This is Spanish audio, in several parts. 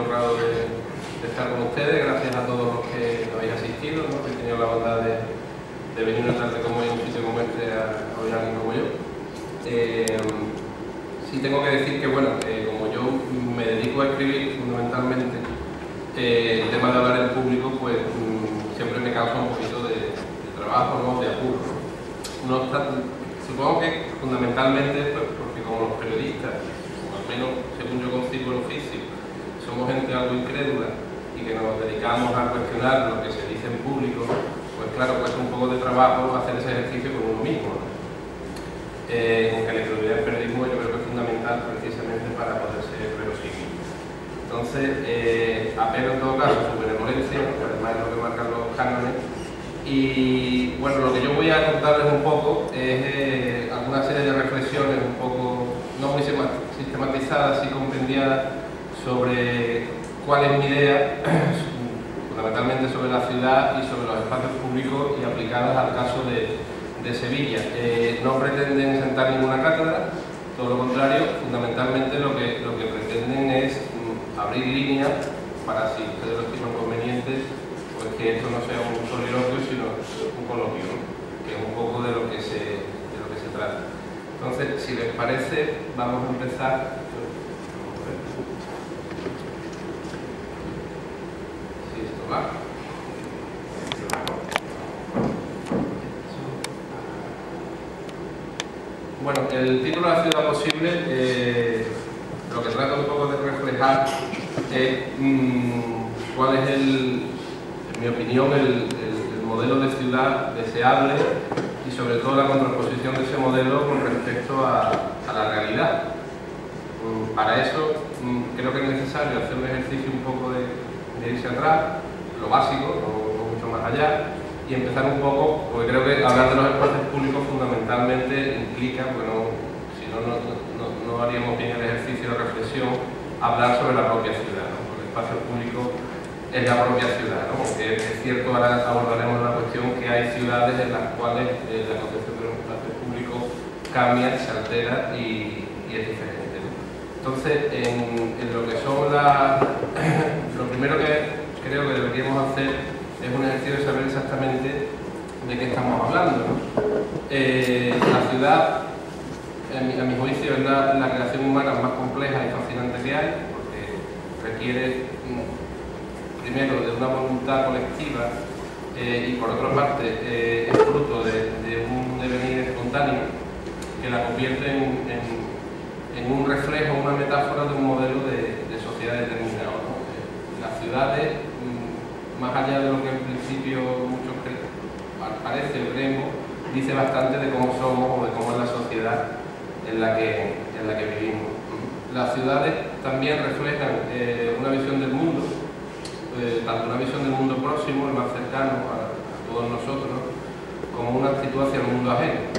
honrado de estar con ustedes. Gracias a todos los que habéis asistido, ¿no? Que he tenido la bondad de venir una tarde como hoy a un sitio como este a oír a alguien como yo. Sí tengo que decir que, bueno, como yo me dedico a escribir fundamentalmente, el tema de hablar en público, pues siempre me causa un poquito de trabajo, ¿no? De apuro. No supongo que fundamentalmente, pues, porque como los periodistas, o al menos según yo concibo el oficio, somos gente algo incrédula y que nos dedicamos a cuestionar lo que se dice en público, pues claro, cuesta un poco de trabajo hacer ese ejercicio con uno mismo, ¿no? Aunque la incredulidad del periodismo yo creo que es fundamental precisamente para poder ser verosímil. Entonces, apelo en todo caso a su benevolencia, que además es lo que marcan los cánones. Y bueno, lo que yo voy a contarles un poco es alguna serie de reflexiones un poco, no muy sistematizadas y compendiadas, sobre cuál es mi idea, fundamentalmente sobre la ciudad y sobre los espacios públicos y aplicadas al caso de Sevilla. No pretenden sentar ninguna cátedra, todo lo contrario, fundamentalmente lo que pretenden es abrir líneas para, si ustedes lo estiman conveniente, pues que esto no sea un soliloquio sino un coloquio, ¿no? Que es un poco de lo que se trata. Entonces, si les parece, vamos a empezar. Si esto va. Bueno, el título de La ciudad posible lo que trata un poco de reflejar es cuál es en mi opinión, el modelo de ciudad deseable y sobre todo la contraposición de ese modelo con respecto a la realidad. Para eso creo que es necesario hacer un ejercicio un poco de irse atrás, lo básico, no mucho más allá, y empezar un poco, porque creo que hablar de los espacios públicos fundamentalmente implica, bueno, si no haríamos bien el ejercicio de reflexión, hablar sobre la propia ciudad, ¿no? Porque el espacio público es la propia ciudad, ¿no? Porque es cierto, ahora abordaremos la cuestión que hay ciudades en las cuales la concepción de los espacios públicos cambia, se altera y es diferente, ¿no? Entonces, en lo que son lo primero que creo que deberíamos hacer es un ejercicio de saber exactamente de qué estamos hablando, ¿no? La ciudad, a mi juicio, es la creación humana más compleja y fascinante que hay, porque requiere primero de una voluntad colectiva y por otra parte es fruto de un devenir espontáneo que la convierte en un reflejo, una metáfora de un modelo de sociedad determinado, ¿no? Las ciudades, más allá de lo que en principio muchos parece o creemos, dice bastante de cómo somos o de cómo es la sociedad en la que vivimos. Las ciudades también reflejan una visión del mundo, tanto una visión del mundo próximo, el más cercano a todos nosotros, ¿no? Como una actitud hacia el mundo ajeno.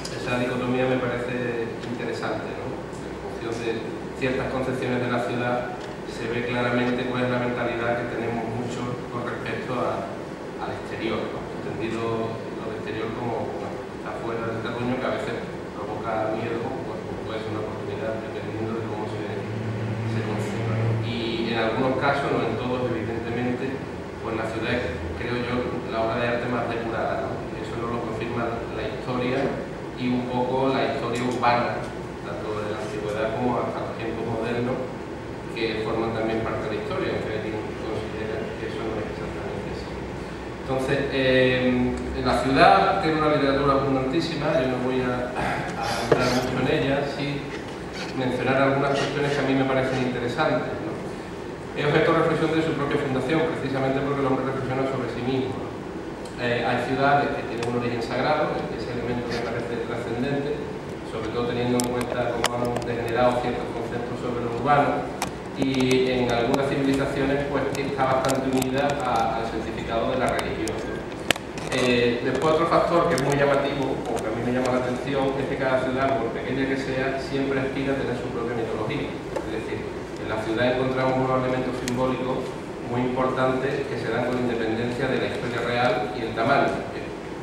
Esa dicotomía me parece interesante, ¿no? En función de ciertas concepciones de la ciudad se ve claramente cuál es la mentalidad que tenemos muchos con respecto al exterior, ¿no? Entendido lo exterior como, bueno, está fuera del terruño, que a veces provoca miedo, pues puede ser una oportunidad dependiendo de cómo se conciba, ¿no? Y en algunos casos, no en todos evidentemente, pues la ciudad es, creo yo, la obra de arte más depurada, ¿no? Y eso nos lo confirma la historia y un poco la historia urbana, tanto de la antigüedad como hasta los tiempos modernos, que forman también parte de la historia, aunque hay quien considera que eso no es exactamente así. Entonces, la ciudad tiene una literatura abundantísima, yo no voy a entrar mucho en ella, sí mencionar algunas cuestiones que a mí me parecen interesantes, ¿no? Es objeto de reflexión de su propia fundación, precisamente porque el hombre reflexiona sobre sí mismo, ¿no? Hay ciudades que tienen un origen sagrado, ese elemento me parece trascendente, sobre todo teniendo en cuenta cómo han degenerado ciertos conceptos sobre lo urbano, y en algunas civilizaciones pues está bastante unida al significado de la religión. Después otro factor que es muy llamativo, o que a mí me llama la atención, es que cada ciudad, por pequeña que sea, siempre aspira a tener su propia mitología. Es decir, en la ciudad encontramos unos elementos simbólicos muy importantes que se dan con independencia de la historia real y el tamaño.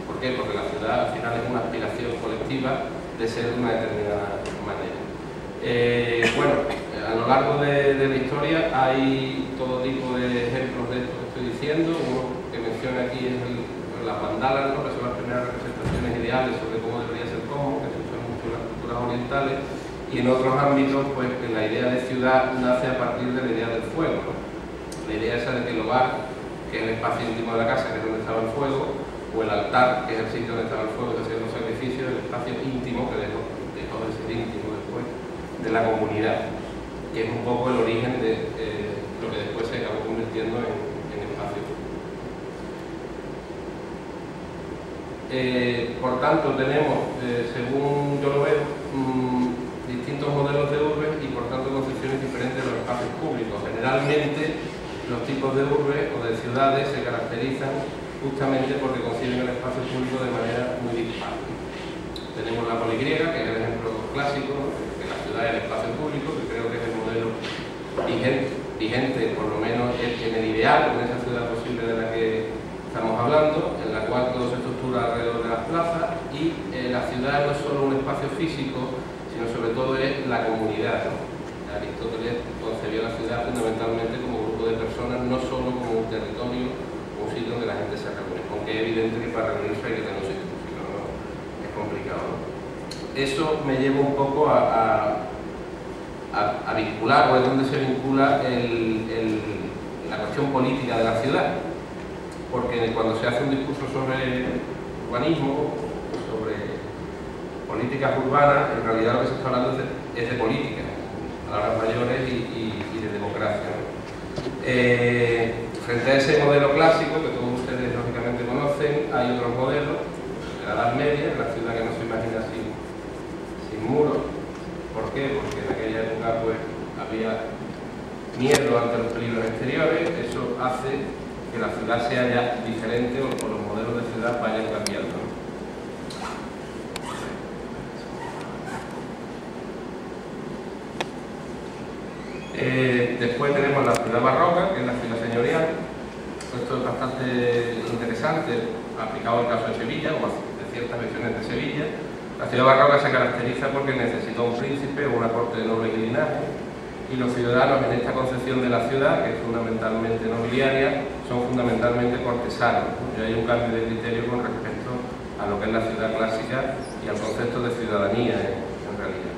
¿Por qué? Porque la ciudad al final es una aspiración colectiva de ser de una determinada manera. Bueno, a lo largo de la historia hay todo tipo de ejemplos de esto que estoy diciendo. Uno que menciona aquí es las mandalas, ¿no? Que son las primeras representaciones ideales sobre cómo debería ser Cosmos, que se usan mucho en las culturas orientales, y en otros ámbitos, pues que la idea de ciudad nace a partir de la idea del fuego, ¿no? La idea esa de que el hogar, que es el espacio íntimo de la casa, que es donde estaba el fuego, o el altar, que es el sitio donde estaba el fuego, que hacían los sacrificios, el espacio íntimo, que dejó de ser íntimo después, de la comunidad, que es un poco el origen de lo que después se acabó convirtiendo en espacio. Por tanto, tenemos, según yo lo veo, distintos modelos de urbes y por tanto concepciones diferentes de los espacios públicos. Generalmente, los tipos de urbes o de ciudades se caracterizan justamente porque conciben el espacio público de manera muy dispar. Tenemos la poligriega, que es el ejemplo clásico, ¿no? Que la ciudad es el espacio público, que creo que es el modelo vigente, por lo menos en el ideal, en esa ciudad posible de la que estamos hablando, en la cual todo se estructura alrededor de las plazas y la ciudad no es solo un espacio físico, sino sobre todo es la comunidad, ¿no? Aristóteles concebió la ciudad fundamentalmente como grupo de personas, no solo como un territorio o un sitio donde la gente se reúne, aunque es evidente que para reunirse hay que tener un sitio, si no, es complicado, ¿no? Eso me lleva un poco a vincular, o es donde se vincula la cuestión política de la ciudad, porque cuando se hace un discurso sobre urbanismo, sobre políticas urbanas, en realidad lo que se está hablando es de política, palabras mayores y de democracia, ¿no? Frente a ese modelo clásico, que todos ustedes lógicamente conocen, hay otros modelos de la Edad Media, la ciudad que no se imagina sin muros. ¿Por qué? Porque en aquella época pues, había miedo ante los peligros exteriores. Eso hace que la ciudad sea ya diferente o los modelos de ciudad vayan cambiando, ¿no? Después tenemos la ciudad barroca, que es la ciudad señorial. Esto es bastante interesante, aplicado al caso de Sevilla o de ciertas regiones de Sevilla. La ciudad barroca se caracteriza porque necesita un príncipe o una corte de noble linaje, y los ciudadanos en esta concepción de la ciudad, que es fundamentalmente nobiliaria, son fundamentalmente cortesanos, ¿no? Y hay un cambio de criterio con respecto a lo que es la ciudad clásica y al concepto de ciudadanía en realidad.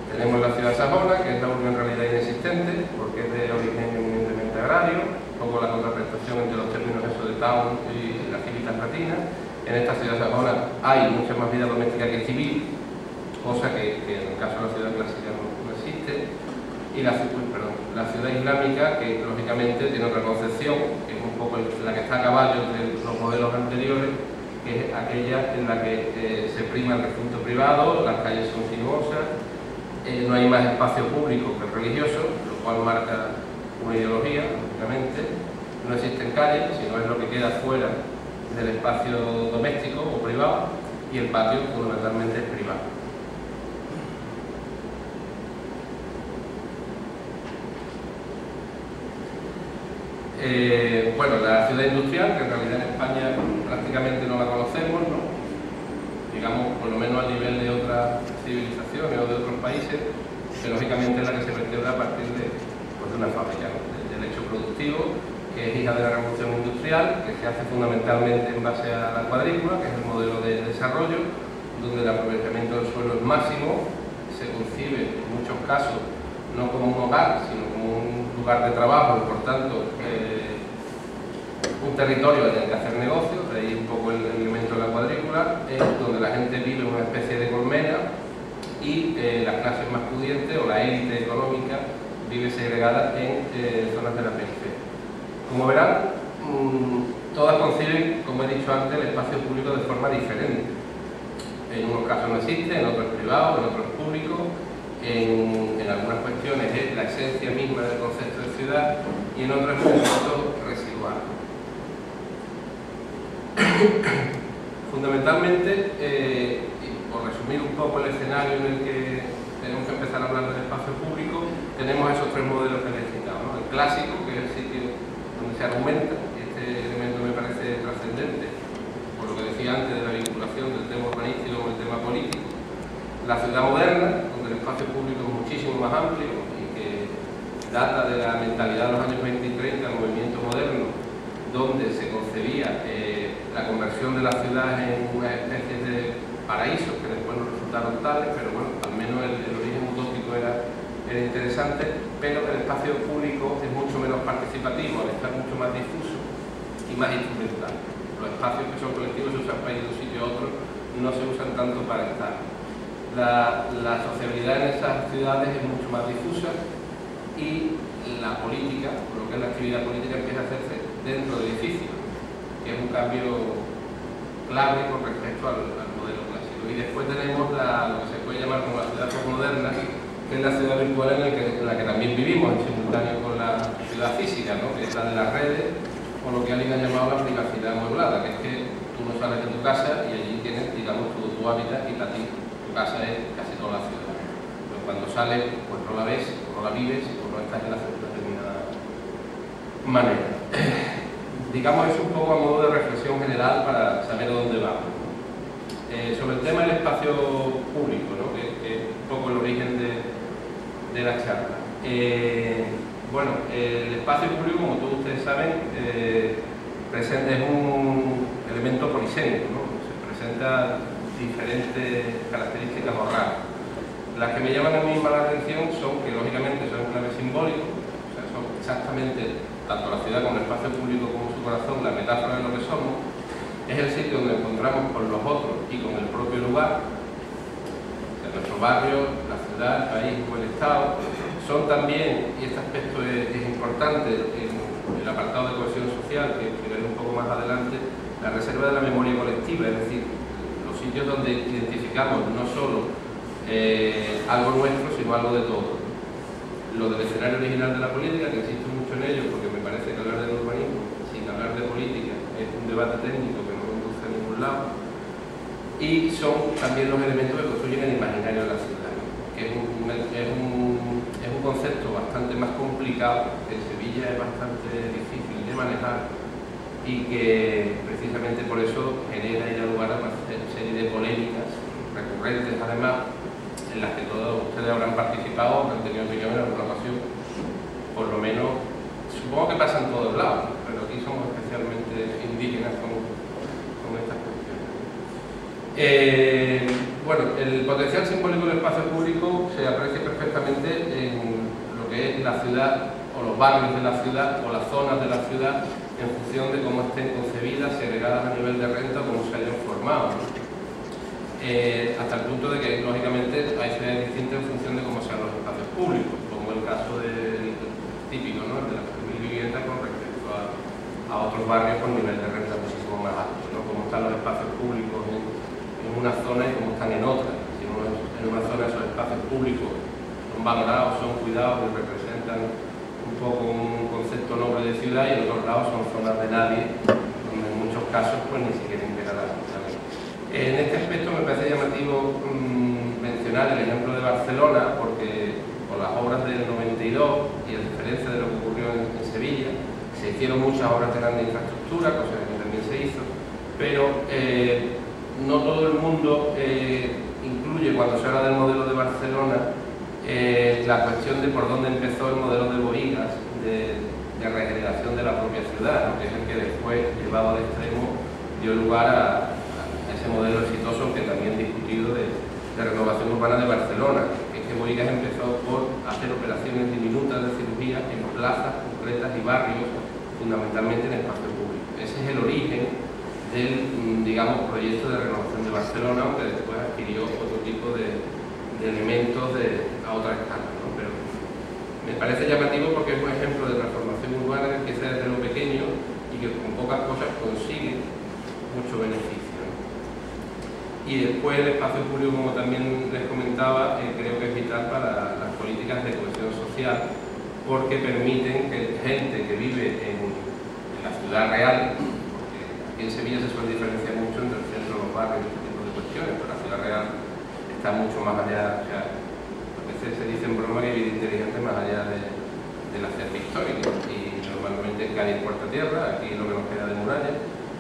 Tenemos la ciudad sajona, que es la urbe en realidad inexistente, porque es de origen eminentemente agrario, un poco la contraprestación entre los términos eso de town y las civitas latinas. En esta ciudad sajona hay mucha más vida doméstica que civil, cosa que en el caso de la ciudad clásica no existe. Y la ciudad islámica, que lógicamente tiene otra concepción, que es un poco la que está a caballo entre los modelos anteriores, que es aquella en la que se prima el recinto privado, las calles son sinuosas, no hay más espacio público que religioso, lo cual marca una ideología, lógicamente. No existen calles, sino es lo que queda fuera del espacio doméstico o privado, y el patio fundamentalmente es privado. Bueno, la ciudad industrial, que en realidad en España prácticamente no la conocemos, ¿no? Digamos, por lo menos a nivel de otras civilizaciones o de otros países, que lógicamente es la que se vertebra a partir de una fábrica, ¿no? Del hecho productivo, que es hija de la revolución industrial, que se hace fundamentalmente en base a la cuadrícula, que es el modelo de desarrollo, donde el aprovechamiento del suelo es máximo, se concibe en muchos casos no como un hogar, sino como un lugar de trabajo y por tanto un territorio en el que hacer negocios, de ahí un poco el elemento de la cuadrícula, donde la gente vive en una especie de colmena y las clases más pudientes o la élite económica vive segregada en zonas de la periferia. Como verán, todas conciben, como he dicho antes, el espacio público de forma diferente. En unos casos no existe, en otros es privado, en otros es público. En algunas cuestiones es la esencia misma del concepto de ciudad y en otros es un concepto residual. Fundamentalmente, por resumir un poco el escenario en el que tenemos que empezar a hablar del espacio público, tenemos esos tres modelos que les he citado, ¿no? El clásico, que es el sitio donde se argumenta, y este elemento me parece trascendente, por lo que decía antes de la vinculación del tema urbanístico con el tema político. La ciudad moderna, donde el espacio público es muchísimo más amplio y que data de la mentalidad de los años 20 y 30, el movimiento moderno, donde se concebía la conversión de la ciudad en una especie de paraísos que después no resultaron tales, pero bueno, al menos el origen utópico era interesante, pero el espacio público es mucho menos participativo, al estar mucho más difuso y más instrumental. Los espacios que son colectivos se usan para ir de un sitio a otro, no se usan tanto para estar. La sociabilidad en esas ciudades es mucho más difusa y la política, lo que es la actividad política, empieza a hacerse dentro de edificios, que es un cambio clave con respecto al modelo clásico. Y después tenemos lo que se puede llamar como la ciudad postmoderna, que es la ciudad virtual en la que también vivimos en simultáneo con la ciudad física, ¿no? Que es la de las redes, o lo que alguien ha llamado la privacidad amueblada, que es que tú no sales de tu casa y allí tienes, digamos, todo tu hábitat y para ti tu casa es casi toda la ciudad. Pero cuando sales, pues no la ves, o no la vives, o no estás en la determinada manera. Digamos, es un poco a modo de reflexión general para saber a dónde vamos. Sobre el tema del espacio público, ¿no? que es un poco el origen de la charla. Bueno, el espacio público, como todos ustedes saben, es un elemento polisémico, ¿no? Se presenta diferentes características o rasgos. Las que me llaman a mí más la atención son que, lógicamente, son clave simbólico, o sea, son exactamente, tanto la ciudad como el espacio público como su corazón, la metáfora de lo que somos. Es el sitio donde encontramos con los otros y con el propio lugar, o sea, nuestro barrio, la ciudad, el país o el Estado. Son también, y este aspecto es importante en el apartado de cohesión social, que veré un poco más adelante, la reserva de la memoria colectiva, es decir, los sitios donde identificamos no solo algo nuestro, sino algo de todo. Lo del escenario original de la política, que insisto mucho en ello, porque me parece que hablar del urbanismo sin hablar de política es un debate técnico que no conduce a ningún lado, y son también los elementos que construyen el imaginario de la ciudad, ¿no? Que es un concepto bastante más complicado, que en Sevilla es bastante difícil de manejar y que precisamente por eso genera y da lugar a una serie de polémicas recurrentes, además, en las que todos ustedes habrán participado, han tenido opinión en alguna ocasión, por lo menos, supongo que pasa en todos lados, pero aquí somos especialmente indígenas con estas cuestiones. Bueno, el potencial simbólico del espacio público se aprecia perfectamente en lo que es la ciudad, o los barrios de la ciudad, o las zonas de la ciudad, en función de cómo estén concebidas, segregadas a nivel de renta, o cómo se hayan formado. Hasta el punto de que, lógicamente, hay ciudades distintas en función de cómo sean los espacios públicos, como el caso del típico, ¿no? De las 3.000 viviendas con respecto a otros barrios con nivel de renta muchísimo más alto, ¿no? Cómo están los espacios públicos en una zona y cómo están en otra. Si en una zona esos espacios públicos son valorados, son cuidados y representan un poco un concepto noble de ciudad, y en otros lados son zonas de nadie, donde en muchos casos pues ni siquiera integrarán. En este aspecto me parece llamativo mencionar el ejemplo de Barcelona, porque con las obras del 92 y a diferencia de lo que ocurrió en Sevilla, se hicieron muchas obras de grande infraestructura, cosa que también se hizo, pero no todo el mundo incluye, cuando se habla del modelo de Barcelona, la cuestión de por dónde empezó el modelo de Bohigas de regeneración de la propia ciudad, ¿no? Que es el que después, llevado al extremo, dio lugar a ese modelo exitoso que también discutido de renovación urbana de Barcelona, que es que Bohigas empezó por hacer operaciones diminutas de cirugía en plazas concretas y barrios, fundamentalmente en espacio público. Ese es el origen del, digamos, proyecto de renovación de Barcelona, aunque después adquirió otro tipo de elementos a otra escala, ¿no? Pero me parece llamativo porque es un ejemplo de transformación urbana que empieza desde lo pequeño y que con pocas cosas consigue mucho beneficio. Y después el espacio público, como también les comentaba, creo que es vital para las políticas de cohesión social, porque permiten que gente que vive en la ciudad real, porque aquí en Sevilla se suele diferenciar mucho entre el centro, los barrios y este tipo de cuestiones, pero la ciudad real está mucho más allá, o sea, a veces se dice en broma que vive inteligente más allá del acervo histórico, y normalmente en Cádiz Puerta Tierra, aquí lo que nos queda de muralla.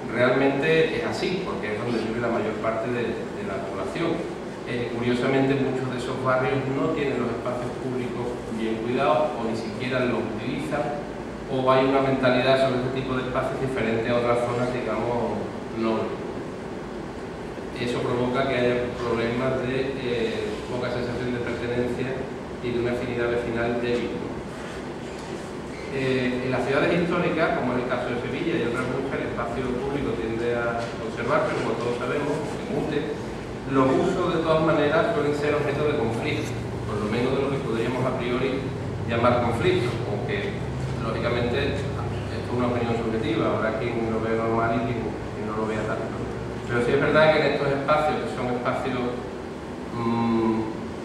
Realmente es así, porque es donde vive la mayor parte de la población. curiosamente muchos de esos barrios no tienen los espacios públicos bien cuidados o ni siquiera los utilizan, o hay una mentalidad sobre este tipo de espacios diferente a otras zonas, digamos, no. Eso provoca que haya problemas de poca sensación de pertenencia y de una afinidad vecinal débil. En las ciudades históricas, como es el caso de Sevilla y otras muchas, el espacio público tiende a conservarse, como todos sabemos, que mute. Los usos, de todas maneras, suelen ser objeto de conflicto, por lo menos de lo que podríamos a priori llamar conflicto, aunque, lógicamente, esto es una opinión subjetiva, habrá quien lo ve normal y quien no lo vea tanto. Pero sí es verdad que en estos espacios, que son espacios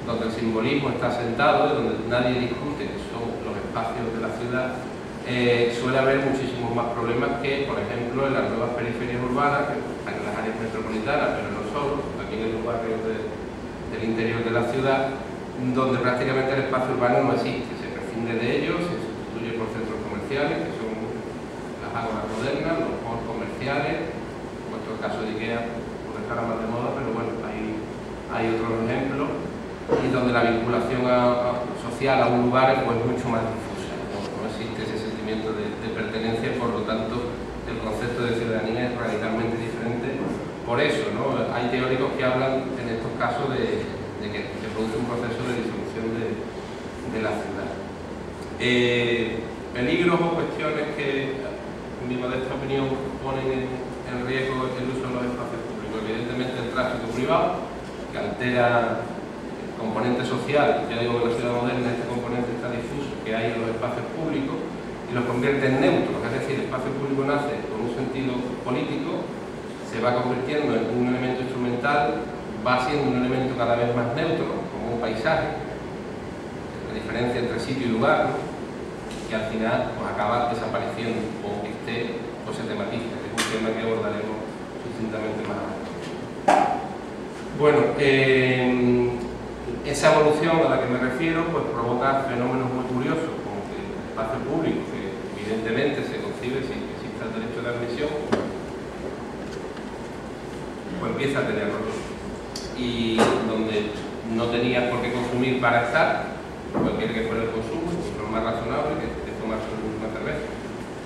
donde el simbolismo está asentado, donde nadie discute que son los espacios de la ciudad, suele haber muchísimos más problemas que, por ejemplo, en las nuevas periferias urbanas, que están en las áreas metropolitanas, pero no solo, aquí en los barrios del interior de la ciudad, donde prácticamente el espacio urbano no existe, se prescinde de ellos, se sustituye por centros comerciales, que son las ágoras modernas, los malls comerciales, en nuestro caso de IKEA, por estar más de moda, pero bueno, hay otros ejemplos, y donde la vinculación social a un lugar es pues mucho más difusa, no existe ese sentimiento de pertenencia, por lo tanto el concepto de ciudadanía es radicalmente diferente. Por eso, ¿no? Hay teóricos que hablan en estos casos de que se produce un proceso de disolución de la ciudad. Peligros o cuestiones que, en mi modesta opinión, ponen en riesgo el uso de los espacios públicos. Evidentemente el tráfico privado, que altera el componente social. Ya digo que en la ciudad moderna este componente está difuso que hay en los espacios públicos y los convierte en neutros, es decir, el espacio público nace con un sentido político, se va convirtiendo en un elemento instrumental, va siendo un elemento cada vez más neutro, como un paisaje, la diferencia entre sitio y lugar, ¿no? Que al final pues, acaba desapareciendo, o que esté o se tematiza, que es un tema que abordaremos sucintamente más adelante. Bueno, esa evolución a la que me refiero pues provoca fenómenos muy curiosos, como que el espacio público, que evidentemente se concibe sin que exista el derecho de admisión, pues empieza a tener valor. Y donde no tenías por qué consumir para estar, cualquiera que fuera el consumo, lo más razonable, que es tomarse una cerveza,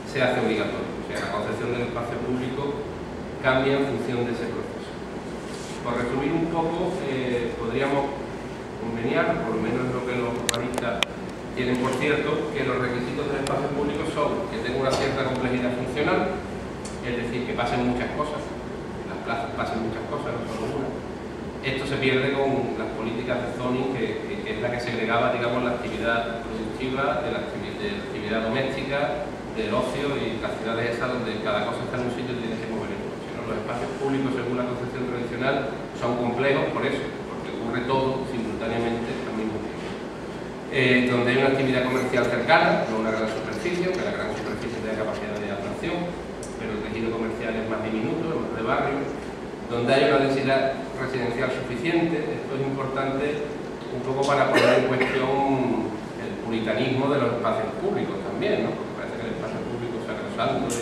se hace obligatorio. O sea, la concepción del espacio público cambia en función de ese proceso. Por resumir un poco, podríamos conveniar, por lo menos lo que los urbanistas tienen por cierto, que los requisitos del espacio público son que tenga una cierta complejidad funcional, es decir, que pasen muchas cosas, en las plazas pasen muchas cosas, no solo una. Esto se pierde con las políticas de zoning, que es la que segregaba, digamos, la actividad productiva de la actividad doméstica, del ocio, y las ciudades esas donde cada cosa está en un sitio y tiene que mover el coche, ¿no? Los espacios públicos, según la concepción tradicional, son complejos por eso, porque ocurre todo simultáneamente al mismo tiempo. Donde hay una actividad comercial cercana, no una gran superficie, que la gran superficie tenga capacidad de atracción, pero el tejido comercial es más diminuto, es más de barrio. Donde hay una densidad residencial suficiente. Esto es importante un poco para poner en cuestión el puritanismo de los espacios públicos también, ¿no? Porque parece que el espacio público sacrosanto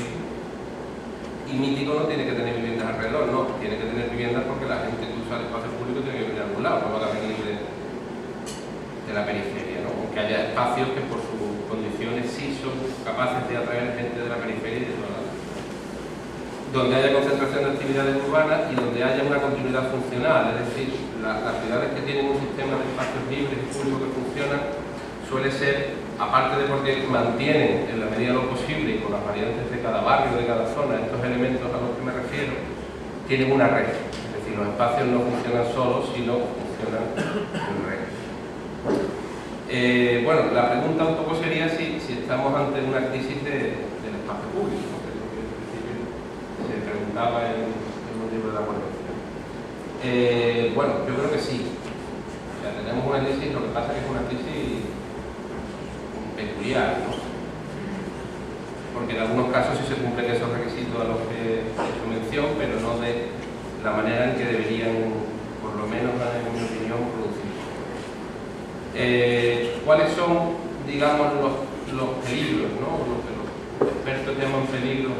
y mítico no tiene que tener viviendas alrededor, no, tiene que tener viviendas porque la gente que usa el espacio público tiene que venir a algún lado, no va a venir de la periferia, ¿no? Aunque haya espacios que por sus condiciones sí son capaces de atraer gente de la periferia y de toda la ciudad. Donde haya concentración de actividades urbanas y donde haya una continuidad funcional, es decir, las ciudades que tienen un sistema de espacios libres y públicos que funcionan suele ser, aparte de porque mantienen en la medida de lo posible y con las variantes de cada barrio, de cada zona, estos elementos a los que me refiero, tienen una red, es decir, los espacios no funcionan solos, sino funcionan en red. Bueno, la pregunta un poco sería si estamos ante una crisis del espacio público, ¿no? Que es lo que al principio se preguntaba en un libro de la Convención. Bueno, yo creo que sí. O sea, tenemos una crisis, lo que pasa es que es una crisis peculiar, ¿no? Porque en algunos casos sí se cumplen esos requisitos a los que he hecho mención, pero no de la manera en que deberían, por lo menos en mi opinión, producir. ¿Cuáles son, digamos, los peligros, ¿no? Lo que los expertos llaman peligros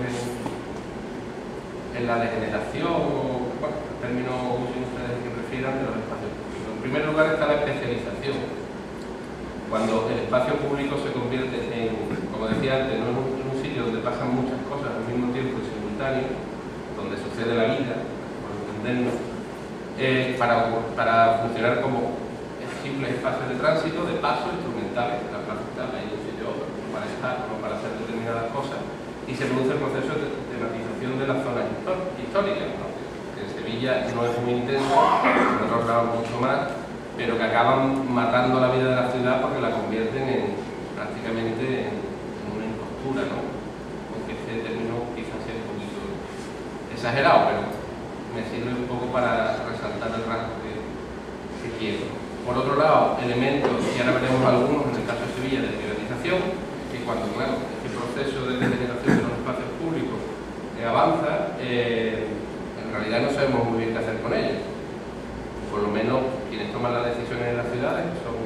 en la degeneración, o bueno, el término usen ustedes que prefieran, de los espacios públicos? primer lugar está la especialización. Cuando el espacio público se convierte en, como decía antes, no en un sitio donde pasan muchas cosas al mismo tiempo y simultáneo, donde sucede la vida, por entendernos, para funcionar como simples espacios de tránsito, de paso, instrumentales, la plaza está ahí de un sitio a otro, no para estar, no para hacer determinadas cosas, y se produce el proceso de tematización de las zonas históricas, ¿no? Que en Sevilla no es muy intenso, en otros lados mucho más, pero que acaban matando la vida de la ciudad porque la convierten en prácticamente en una impostura, ¿no? Aunque este término quizás sea un poquito exagerado, pero me sirve un poco para resaltar el rasgo que quiero. Por otro lado, elementos, y ahora veremos algunos en el caso de Sevilla, de privatización, que cuando, claro, este proceso de degeneración de los espacios públicos avanza, en realidad no sabemos muy bien qué hacer con ellos. Por lo menos quienes toman las decisiones en las ciudades, que son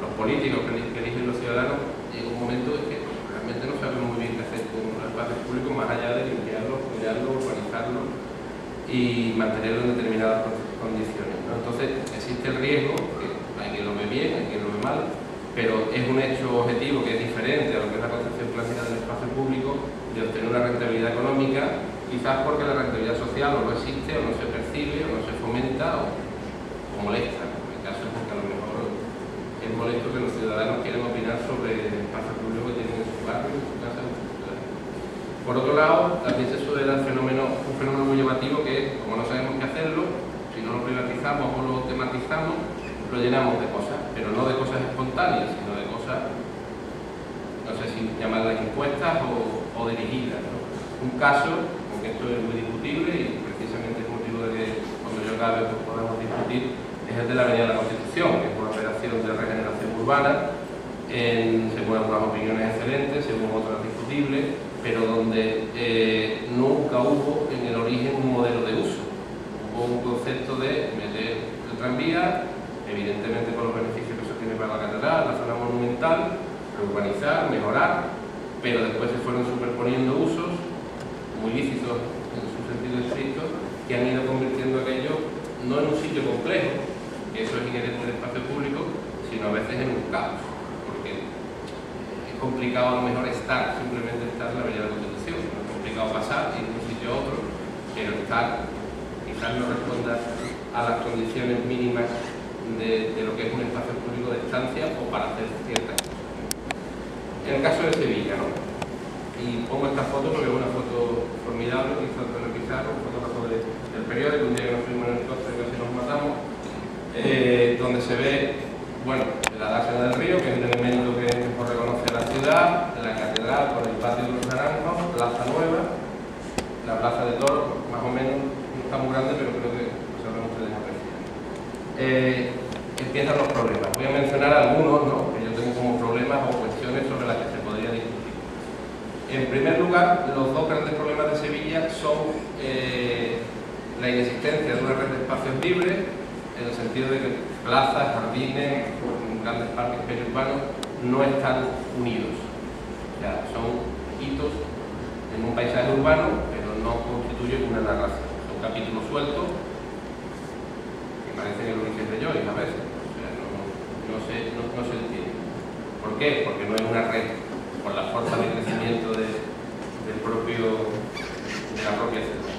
los políticos que eligen los ciudadanos, llega un momento en que realmente no sabemos muy bien qué hacer con los espacios públicos, más allá de limpiarlos, cuidarlos, urbanizarlos y mantenerlos en determinadas condiciones, ¿no? Entonces existe el riesgo, que hay quien lo ve bien, hay quien lo ve mal, pero es un hecho objetivo que es diferente a lo que es la concepción clásica del espacio público, de obtener una rentabilidad económica, quizás porque la rentabilidad social o no existe, o no se percibe, o no se fomenta, o molesta. En el caso es porque a lo mejor es molesto que los ciudadanos quieran opinar sobre el espacio público que tienen en su barrio, en su casa, en su ciudad. Por otro lado, también se suele dar un fenómeno muy llamativo que es, como no sabemos qué hacerlo, si no lo privatizamos o lo tematizamos, lo llenamos de cosas, pero no de cosas espontáneas, sino de cosas, no sé si llamarlas impuestas o dirigidas, ¿no? Un caso, aunque esto es muy discutible y precisamente es motivo de que cuando yo acabe pues podamos discutir, es el de la Avenida de la Constitución, que es una operación de regeneración urbana, según algunas opiniones excelentes, según otras discutibles, pero donde nunca hubo en el origen un modelo de uso. Hubo un concepto de meter el tranvía, evidentemente con los beneficios que eso tiene para la catedral, la zona monumental, urbanizar, mejorar, pero después se fueron superponiendo usos muy lícitos en su sentido estricto, que han ido convirtiendo aquello no en un sitio complejo, que eso es inherente del espacio público, sino a veces en un caos, porque es complicado a lo mejor simplemente estar en la Avenida de la Constitución, es complicado pasar de un sitio a otro, pero estar quizás no responda a las condiciones mínimas de lo que es un espacio público de estancia o para hacer ciertas cosas. En el caso de Sevilla, ¿no? Y pongo esta foto porque es una foto formidable que hizo Antonio Pizarro, un fotógrafo del periódico, un día que nos fuimos en el coche y casi nos matamos, donde se ve, bueno, la dársena del río, que es el elemento que mejor reconoce la ciudad, la catedral con el patio de los naranjos, Plaza Nueva, la Plaza de Toros, más o menos, no está muy grande, pero creo que lo sabrán ustedes apreciar. Empiezan los problemas. Voy a mencionar algunos, ¿no?, que yo tengo como problemas o cuestiones sobre las que se podría discutir. En primer lugar, los dos grandes problemas de Sevilla son la inexistencia de una red de espacios libres, en el sentido de que plazas, jardines, grandes parques periurbanos no están unidos. O sea, son hitos en un paisaje urbano, pero no constituyen una narración. Son capítulos sueltos que parecen el Ulises de Joyce a veces. O sea, no se entiende. ¿Por qué? Porque no es una red por la fuerza de crecimiento de la propia ciudad.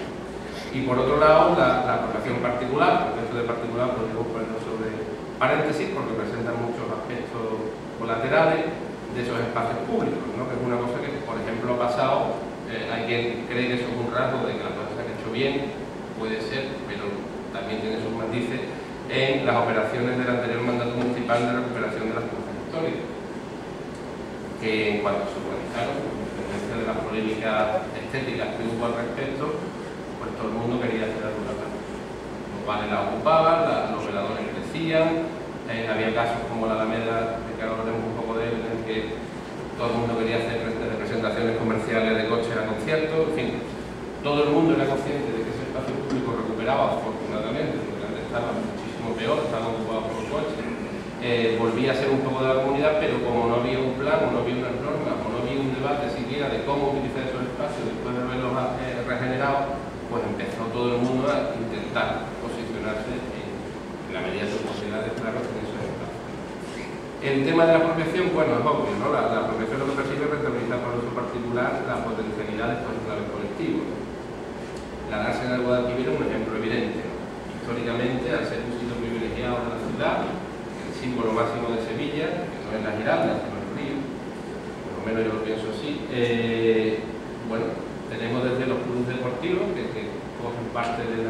Y por otro lado, la población particular, el concepto de particular podemos ponerlo sobre paréntesis porque presenta muchos aspectos colaterales de esos espacios públicos, ¿no? Que es una cosa que, por ejemplo, ha pasado, hay quien cree que eso es un rasgo de que las cosas se han hecho bien, puede ser, pero también tiene sus matices en las operaciones del anterior mandato municipal de recuperación de las plazas históricas, que en cuanto se organizaron, con independencia de las polémicas estéticas que hubo al respecto, pues todo el mundo quería hacer alguna cosa. Los bares la ocupaban, los veladores crecían, había casos como la Alameda, que ahora hablaremos un poco de él, en el que todo el mundo quería hacer representaciones comerciales de coches a conciertos, en fin, todo el mundo era consciente de que ese espacio público recuperaba, afortunadamente, porque antes estaba muchísimo peor, estaban ocupados por los coches, volvía a ser un poco de la comunidad, pero como no había un plan, o no había unas normas, o no había un debate siquiera de cómo utilizar esos espacios después de haberlos regenerado, pues empezó todo el mundo a intentar posicionarse en la medida de sus posibilidades, claro, en esos espacios. El tema de la apropiación, bueno, es obvio, ¿no? La apropiación lo que persigue es rentabilizar para uso particular la potencialidad de estos enclaves colectivos. La Dársena del Guadalquivir es un ejemplo evidente, ¿no? Históricamente, al ser un sitio privilegiado de la ciudad, el símbolo máximo de Sevilla, que no es la Giralda, sino el río, por lo menos yo lo pienso así, bueno, tenemos desde los clubes deportivos que cogen parte de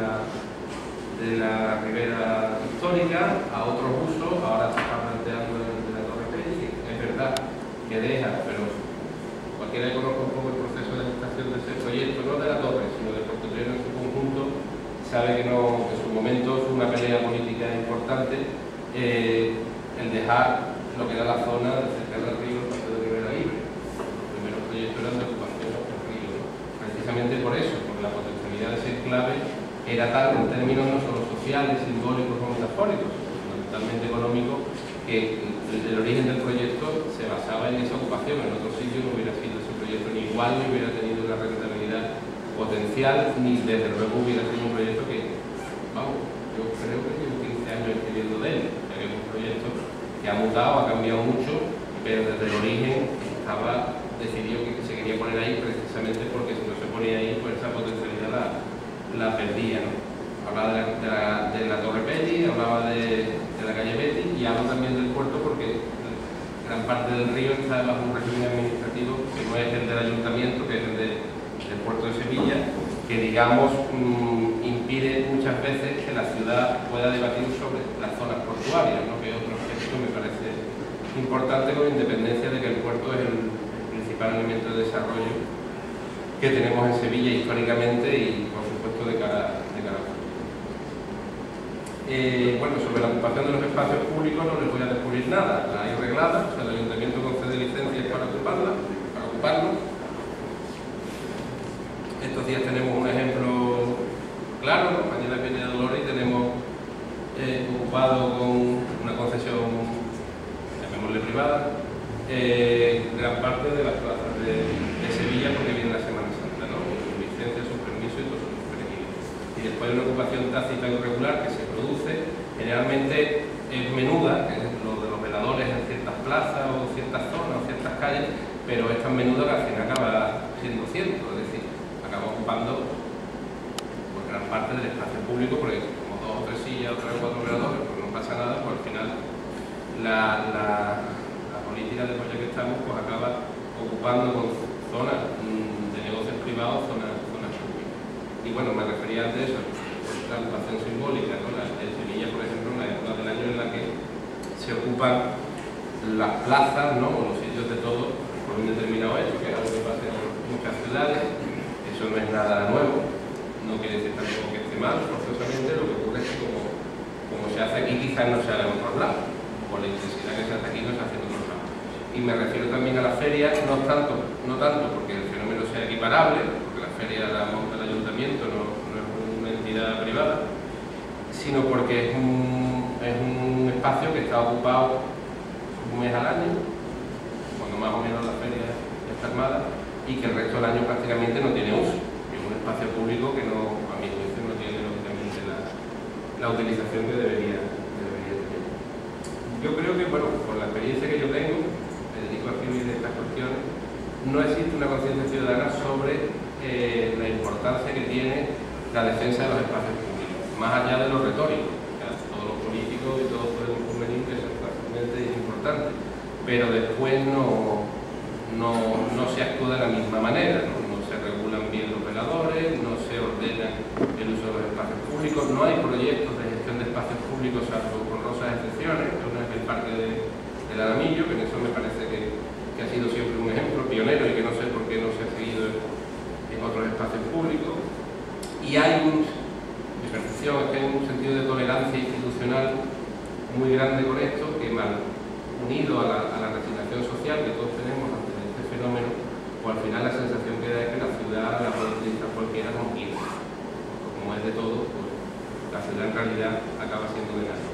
la ribera histórica a otros usos. Ahora se está planteando de la Torre Pelli, es verdad que deja, pero cualquiera que conozca un poco el proceso de gestación de ese proyecto, no de la torre, sino de Puerto Llano en su conjunto, sabe que no, en su momento fue una pelea política importante el dejar lo que era la zona cerca del río, el paseo de Ribera Libre. Los primeros proyectos eran de ocupación del río, ¿no? Precisamente por eso, porque la potencialidad de ese enclave era tal en términos no solo sociales, simbólicos o metafóricos, sino fundamentalmente económicos, que el origen del proyecto se basaba en esa ocupación. En otro sitio no hubiera sido ese proyecto ni igual, ni hubiera tenido una rentabilidad potencial, ni desde luego hubiera sido un proyecto que, vamos, yo creo que llevo 15 años escribiendo de él. O sea, que es un proyecto que ha mutado, ha cambiado mucho, pero desde el origen estaba decidido que se quería poner ahí precisamente porque si no se ponía ahí, pues esa potencialidad la perdía, ¿no? Hablaba de la Torre Pelli, hablaba de la calle Betis y hablo también del puerto porque gran parte del río está bajo un régimen administrativo que no es el del ayuntamiento, que es el del puerto de Sevilla, que digamos impide muchas veces que la ciudad pueda debatir sobre las zonas portuarias, ¿no? Que es otro aspecto que me parece importante, con independencia de que el puerto es el principal elemento de desarrollo que tenemos en Sevilla históricamente y por supuesto de cara a futuro. Bueno, sobre la ocupación de los espacios públicos no les voy a descubrir nada, la hay reglada, o sea, el ayuntamiento concede licencias para ocuparlo. Estos días tenemos un ejemplo claro, ¿no? Mañana viene de Dolores y tenemos ocupado con una concesión, llamémosle privada, gran parte de las plazas de Sevilla porque viene la Semana Santa, ¿no? Sus licencias, sus permisos y todo eso requerido. Y después de una ocupación tácita y irregular que se produce, generalmente es menuda, que es lo de los veladores en ciertas plazas o ciertas zonas o ciertas calles, pero es tan menuda que al final acaba siendo cierto, es decir, acaba ocupando pues, gran parte del espacio público, porque como 2 o 3 sillas o 3 o 4 veladores, pues no pasa nada, pues al final la política de ya que estamos pues acaba ocupando con zonas de negocios privados, zonas públicas. Y bueno, me refería antes a eso, la ocupación simbólica, ¿no? En Sevilla, por ejemplo, en la época del año en la que se ocupan las plazas, ¿no? O los sitios de todo por un determinado hecho, que es algo que pasa en muchas ciudades. Eso no es nada nuevo, no quiere decir tampoco que esté mal, forzosamente. Lo que ocurre es que como se hace aquí, quizás no se haga en otros lados. Por la intensidad que se hace aquí, no se hace en otros lados. Y me refiero también a las ferias, no tanto porque el fenómeno sea equiparable, porque la feria la monta el ayuntamiento, no es una entidad privada, sino porque es un espacio que está ocupado un mes al año, cuando más o menos la feria está armada, y que el resto del año prácticamente no tiene uso. Es un espacio público que no, a mi juicio, no tiene lógicamente la utilización que debería tener. Yo creo que, bueno, por la experiencia que yo tengo, me dedico a escribir de estas cuestiones, no existe una conciencia ciudadana sobre la importancia que tiene la defensa de los espacios públicos, más allá de lo retórico. O sea, todos los políticos y todos podemos convenir que eso es importante, pero después no se actúa de la misma manera, no se regulan bien los veladores, no se ordena el uso de los espacios públicos, no hay proyectos de gestión de espacios públicos salvo con rosas excepciones. Uno es el parque del Aramillo, que en eso me parece que ha sido siempre un ejemplo pionero y que no sé por qué no se ha seguido en otros espacios públicos. Y hay mi percepción es que hay un sentido de tolerancia institucional muy grande con esto, que mal unido a la resignación social que todos tenemos ante este fenómeno, o al final la sensación que da es que la ciudad la puede utilizar cualquiera como quiera. Como es de todo, pues la ciudad en realidad acaba siendo de nada.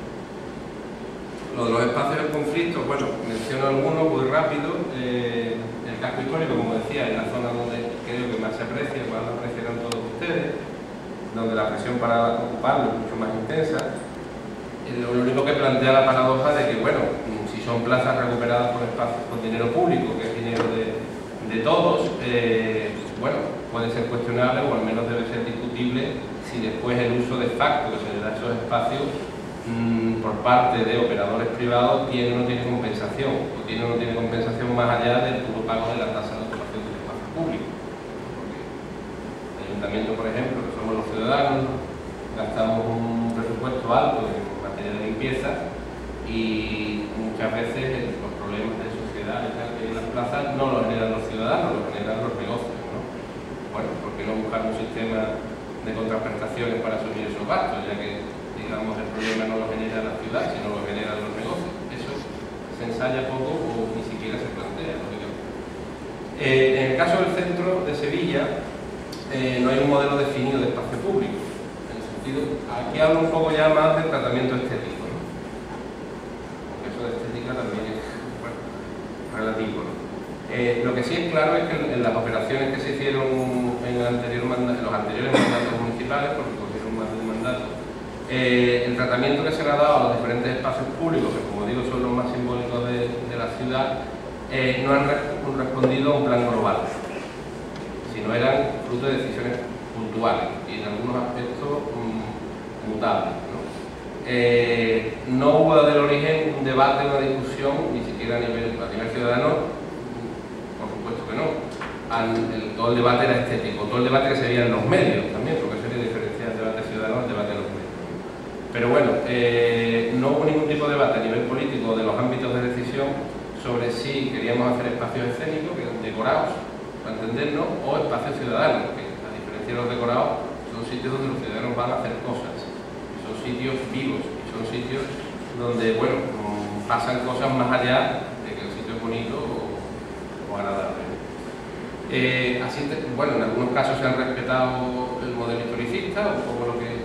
Lo de los espacios de conflicto, bueno, menciono algunos muy rápido. El casco histórico, como decía, es la zona donde creo que más se aprecia, más lo apreciarán todos ustedes, donde la presión para ocuparlo es mucho más intensa. lo único que plantea la paradoja de que, bueno, si son plazas recuperadas por espacios con dinero público, que es dinero de todos, bueno, puede ser cuestionable o al menos debe ser discutible si después el uso de facto que se le da a esos espacios por parte de operadores privados tiene o no tiene compensación, o tiene o no tiene compensación más allá del puro pago de la tasa de ocupación del espacio público. Porque el ayuntamiento, por ejemplo, que somos los ciudadanos, gastamos un presupuesto alto en materia de limpieza y muchas veces los problemas de sociedad y tal que hay en las plazas no los generan los ciudadanos, los generan los negocios, ¿no? Bueno, ¿por qué no buscar un sistema de contraprestaciones para asumir esos gastos, ya que, digamos, el problema no lo genera la ciudad, sino lo generan los negocios? Eso se ensaya poco o ni siquiera se plantea, lógicamente. En el caso del centro de Sevilla, no hay un modelo definido de espacio público. En el sentido, aquí hablo un poco ya más del tratamiento estético, ¿no? Porque eso de estética también es, bueno, relativo, ¿no? Lo que sí es claro es que en las operaciones que se hicieron en los anteriores mandatos municipales, porque cogieron más de un mandato, el tratamiento que se le ha dado a los diferentes espacios públicos, que como digo son los más simbólicos de la ciudad, no han respondido a un plan global, sino eran fruto de decisiones puntuales y en algunos aspectos mutables, ¿no? No hubo desde el origen un debate, una discusión, ni siquiera a nivel ciudadano. Por supuesto que no. Todo el debate era estético, todo el debate que se veía en los medios también, porque sería diferenciar el debate ciudadano del debate de los medios. Pero bueno, no hubo ningún tipo de debate a nivel político de los ámbitos de decisión sobre si queríamos hacer espacios escénicos, que eran decorados, para entendernos, o espacios ciudadanos, que a diferencia de los decorados son sitios donde los ciudadanos van a hacer cosas, son sitios vivos, y son sitios donde, bueno, pasan cosas más allá de que el sitio es bonito o agradable. Bueno, en algunos casos se han respetado el modelo historicista, un poco lo que el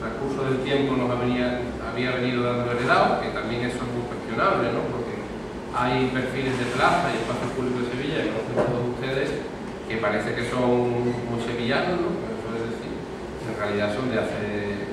transcurso del tiempo nos había venido dando heredado, que también eso es muy cuestionable, ¿no? Porque hay perfiles de plaza y espacios públicos de Sevilla, que conocen todos ustedes, que parece que son muy sevillanos, ¿no? Como suele decir, en realidad son de hace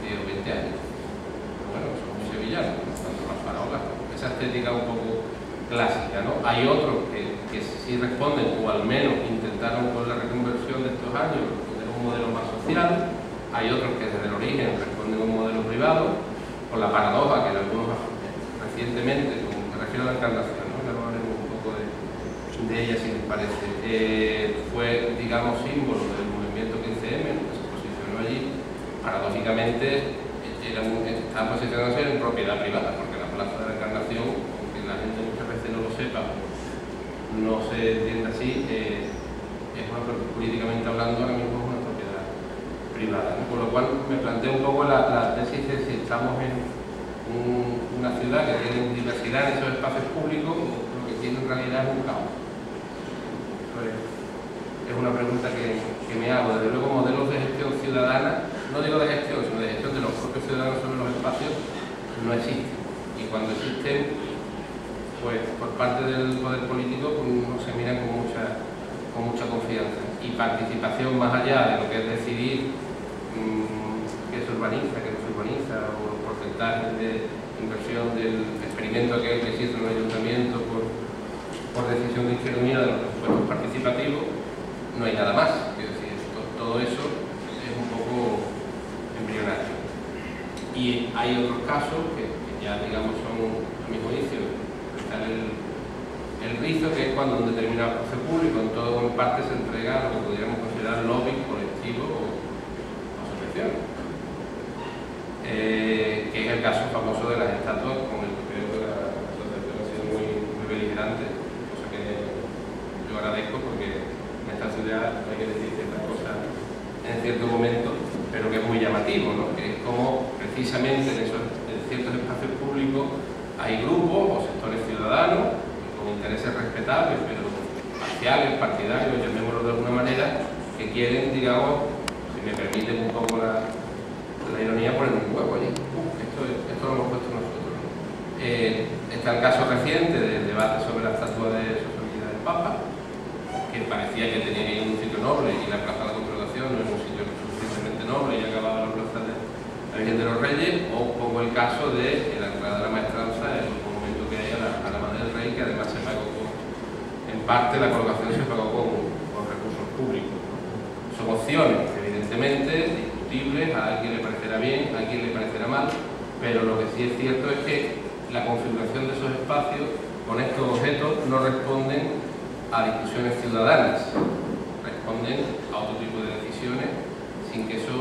10 o 20 años. Pero bueno, son muy sevillanos, ¿no? Tanto las farolas, esa estética un poco clásica, ¿no? Hay otros que sí responden, o al menos intentaron con la reconversión de estos años responder a un modelo más social. Hay otros que desde el origen responden a un modelo privado, con la paradoja que en algunos recientemente, como me refiero a la Encarnación, ¿no? Ahora hablaremos un poco de ella si les parece, fue, digamos, símbolo del movimiento 15M, ¿no? Que se posicionó allí. Paradójicamente estaba posicionándose en propiedad privada, porque la Plaza de la Encarnación, aunque la gente muchas veces no lo sepa, no se entiende así, políticamente hablando ahora mismo es una propiedad privada, ¿no? Con lo cual me planteo un poco la tesis de si estamos en una ciudad que tiene diversidad en esos espacios públicos, lo que tiene en realidad es un caos. Es una pregunta que me hago. Desde luego, modelos de gestión ciudadana, no digo de gestión, sino de gestión de los propios ciudadanos sobre los espacios, no existen. Y cuando existen, pues por parte del poder político, pues, no se miran con mucha confianza. Y participación más allá de lo que es decidir qué se urbaniza, qué no se urbaniza, o los porcentajes de inversión del experimento aquel que se hizo en el ayuntamiento por decisión de Izquierda Unida de los presupuestos participativos, no hay nada más. Es decir, todo eso es un poco embrionario. Y hay otros casos que ya, digamos, son, a mi juicio, está el rizo, que es cuando un determinado espacio público, en todo o en parte, se entrega a lo que podríamos considerar lobby colectivo o asociación. Que es el caso famoso de las estatuas, con el que creo que la asociación ha sido muy beligerante, cosa que yo agradezco, porque en esta ciudad hay que decir ciertas cosas en cierto momento, pero que es muy llamativo, ¿no? Que es como precisamente en ciertos espacios públicos hay grupos o sectores ciudadanos con intereses respetables, pero parciales, partidarios, llamémoslo de alguna manera, que quieren, digamos, si me permiten un poco la ironía, poner un huevo allí. Esto lo hemos puesto nosotros, ¿no? Está el caso reciente del debate sobre la estatua de Sofía del Papa, que parecía que tenía que ir a un sitio noble y la Plaza de la Congregación no es un sitio suficientemente noble y acababa la Plaza de la Virgen de los Reyes, o pongo el caso de la entrada de la Maestranza, el monumento que hay a la Madre del Rey, que además se pagó en parte la colocación se pagó con recursos públicos, ¿no? Son opciones, evidentemente, discutibles, a alguien le parecerá bien, a alguien le parecerá mal, pero lo que sí es cierto es que la configuración de esos espacios con estos objetos no responden a discusiones ciudadanas, responden a otro tipo de decisiones sin que eso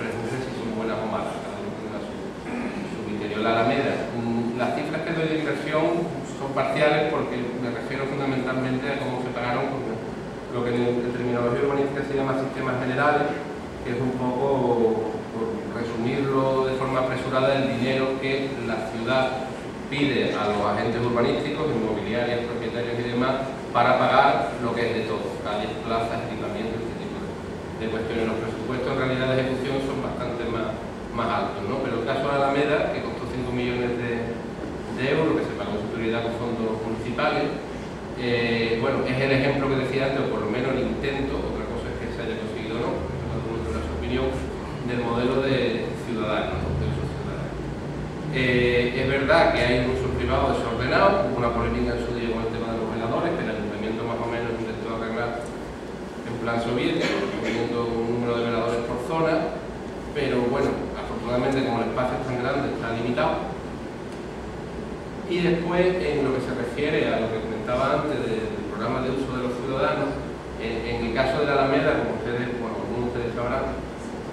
prejuzgue si son buenas o malas, cada uno tendrá su criterio. La Alameda, las cifras que doy de inversión son parciales porque me refiero fundamentalmente a cómo se pagaron con lo que en terminología urbanística se llama sistemas generales, que es un poco, por resumirlo de forma apresurada, el dinero que la ciudad pide a los agentes urbanísticos, inmobiliarios, propietarios y demás, para pagar lo que es de todo, calles, plazas, equipamientos, este tipo de cuestiones. Los presupuestos en realidad de ejecución son bastante más altos, ¿no? Pero el caso de Alameda, que costó 5 millones de euros, que se pagó en su prioridad con fondos municipales, bueno, es el ejemplo que decía antes, o por lo menos el intento, otra cosa es que se haya conseguido o no, cada uno tendrá su opinión, del modelo de ciudadanos, de usos ciudadanos. Es verdad que hay un uso privado desordenado, hubo una polémica en su día con el tema de los veladores, que el ayuntamiento más o menos intentó arreglar en plan soviético, poniendo un número de veladores por zona, pero bueno, afortunadamente como el espacio es tan grande, está limitado. Y después, en lo que se refiere a lo que comentaba antes del programa de uso de los ciudadanos, en el caso de la Alameda, como ustedes, bueno, algunos de ustedes sabrán,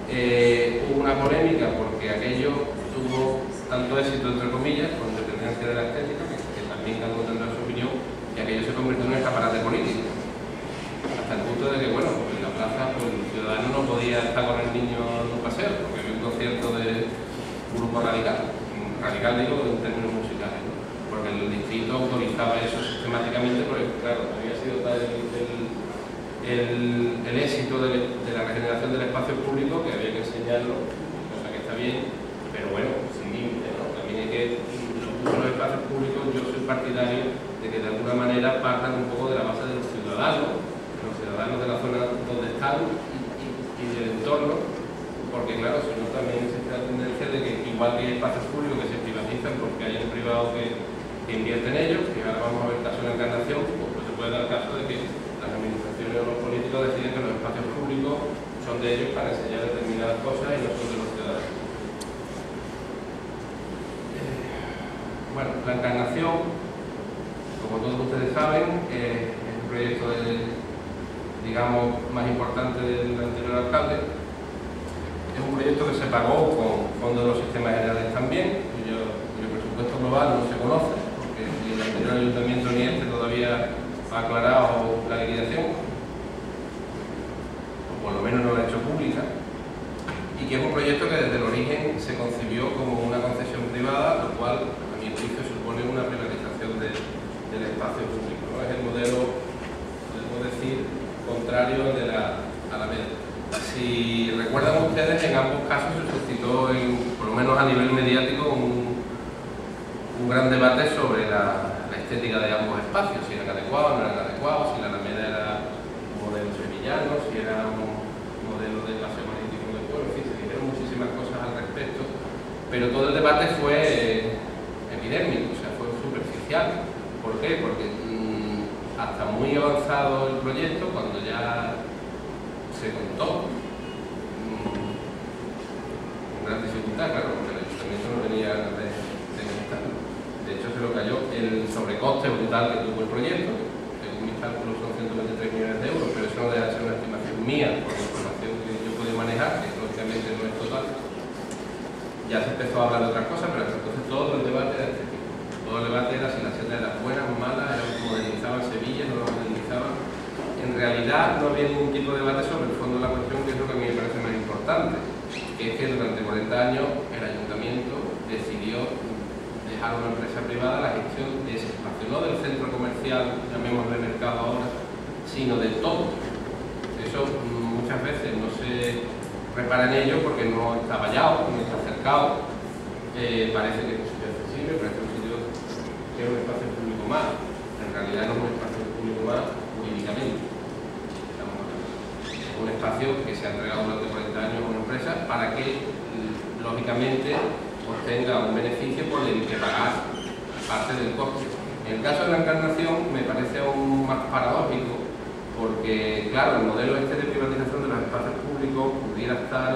hubo una polémica porque aquello tuvo tanto éxito, entre comillas, con dependencia de la estética, que también cada uno tendrá su opinión, y aquello se convirtió en un escaparate político. Hasta el punto de que, bueno, en la plaza pues, el ciudadano no podía estar con el niño en un paseo, porque había un concierto de un grupo radical. Radical digo en términos musicales, ¿no? Porque el distrito autorizaba eso sistemáticamente, porque claro, había sido tal el éxito de la regeneración del espacio público que había que enseñarlo, cosa que está bien, pero bueno, sin límite, ¿no? También hay que, los espacios públicos, yo soy partidario de que de alguna manera partan un poco de la base de los ciudadanos de la zona donde están y del entorno, porque claro, si no también existe la tendencia de que igual que hay espacios públicos que se privatizan porque hay un privado que invierte en ellos, que ahora vamos a ver caso de la Encarnación, pues se puede dar el caso de que las administraciones o los políticos deciden que los espacios públicos son de ellos para enseñar determinadas cosas y no son de los ciudadanos. Bueno, la Encarnación, como todos ustedes saben, es un proyecto digamos, más importante del anterior alcalde. Es un proyecto que se pagó con fondos de los sistemas generales también, cuyo presupuesto global no se conoce, porque ni el anterior ayuntamiento ni este todavía ha aclarado la liquidación, o por lo menos no la ha hecho pública, y que es un proyecto que desde el origen se concibió como una concesión privada, lo cual, a mi juicio, supone una privatización del espacio público, ¿no? Es el modelo, podemos decir, contrario de la Alameda. Si recuerdan ustedes, en ambos casos se suscitó, por lo menos a nivel mediático, un gran debate sobre la estética de ambos espacios, si eran adecuados, no eran adecuados, si la Alameda era un modelo sevillano, si era un modelo de paseo marítimo del pueblo, en fin, se dijeron muchísimas cosas al respecto, pero todo el debate fue epidérmico, o sea, fue superficial. ¿Por qué? Porque hasta muy avanzado el proyecto, cuando ya se contó, con gran dificultad, claro, porque el ayuntamiento no tenía de gastarlo. De hecho, se lo cayó el sobrecoste brutal que tuvo el proyecto, que según mis cálculos son 123 millones de euros, pero eso no deja de ser una estimación mía, por la información que yo puedo manejar, que lógicamente no es total. Ya se empezó a hablar de otras cosas, pero hasta entonces todo el debate era este tipo. Todo el debate era si la senda era buena o mala, era como modernizaban Sevilla, no lo modernizaban. En realidad no había ningún tipo de debate sobre el fondo de la cuestión, que es lo que a mí me parece más importante, que es que durante 40 años el ayuntamiento decidió dejar a una empresa privada la gestión de ese espacio, no del centro comercial, llamémosle mercado ahora, sino de todo. Eso muchas veces no se repara en ello porque no está vallado, no está cercado, parece que es un sitio accesible, parece un sitio que es un espacio público más, en realidad no es un espacio público más jurídicamente. Es un espacio que se ha entregado durante 40 años a una empresa para que lógicamente obtenga un beneficio por el que pagar parte del coste. En el caso de la Encarnación me parece aún más paradójico, porque claro, el modelo este de privatización de los espacios públicos pudiera estar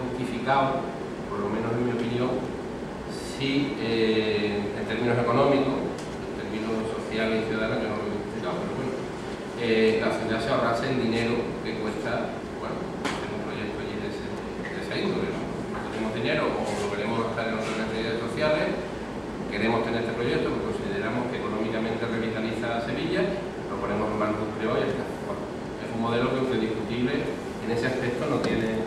justificado, por lo menos en mi opinión, si en términos económicos, en términos sociales y ciudadanos, yo no lo he justificado, pero bueno, la ciudad se ahorrase el dinero que cuesta, bueno, hacer un proyecto allí de esa índole, ¿no? No tenemos dinero o lo queremos gastar en otras necesidades sociales, queremos tener este proyecto porque consideramos que económicamente revitaliza Sevilla, lo ponemos en manos de un privado y ya está. Bueno, es un modelo que, aunque discutible, en ese aspecto no tiene...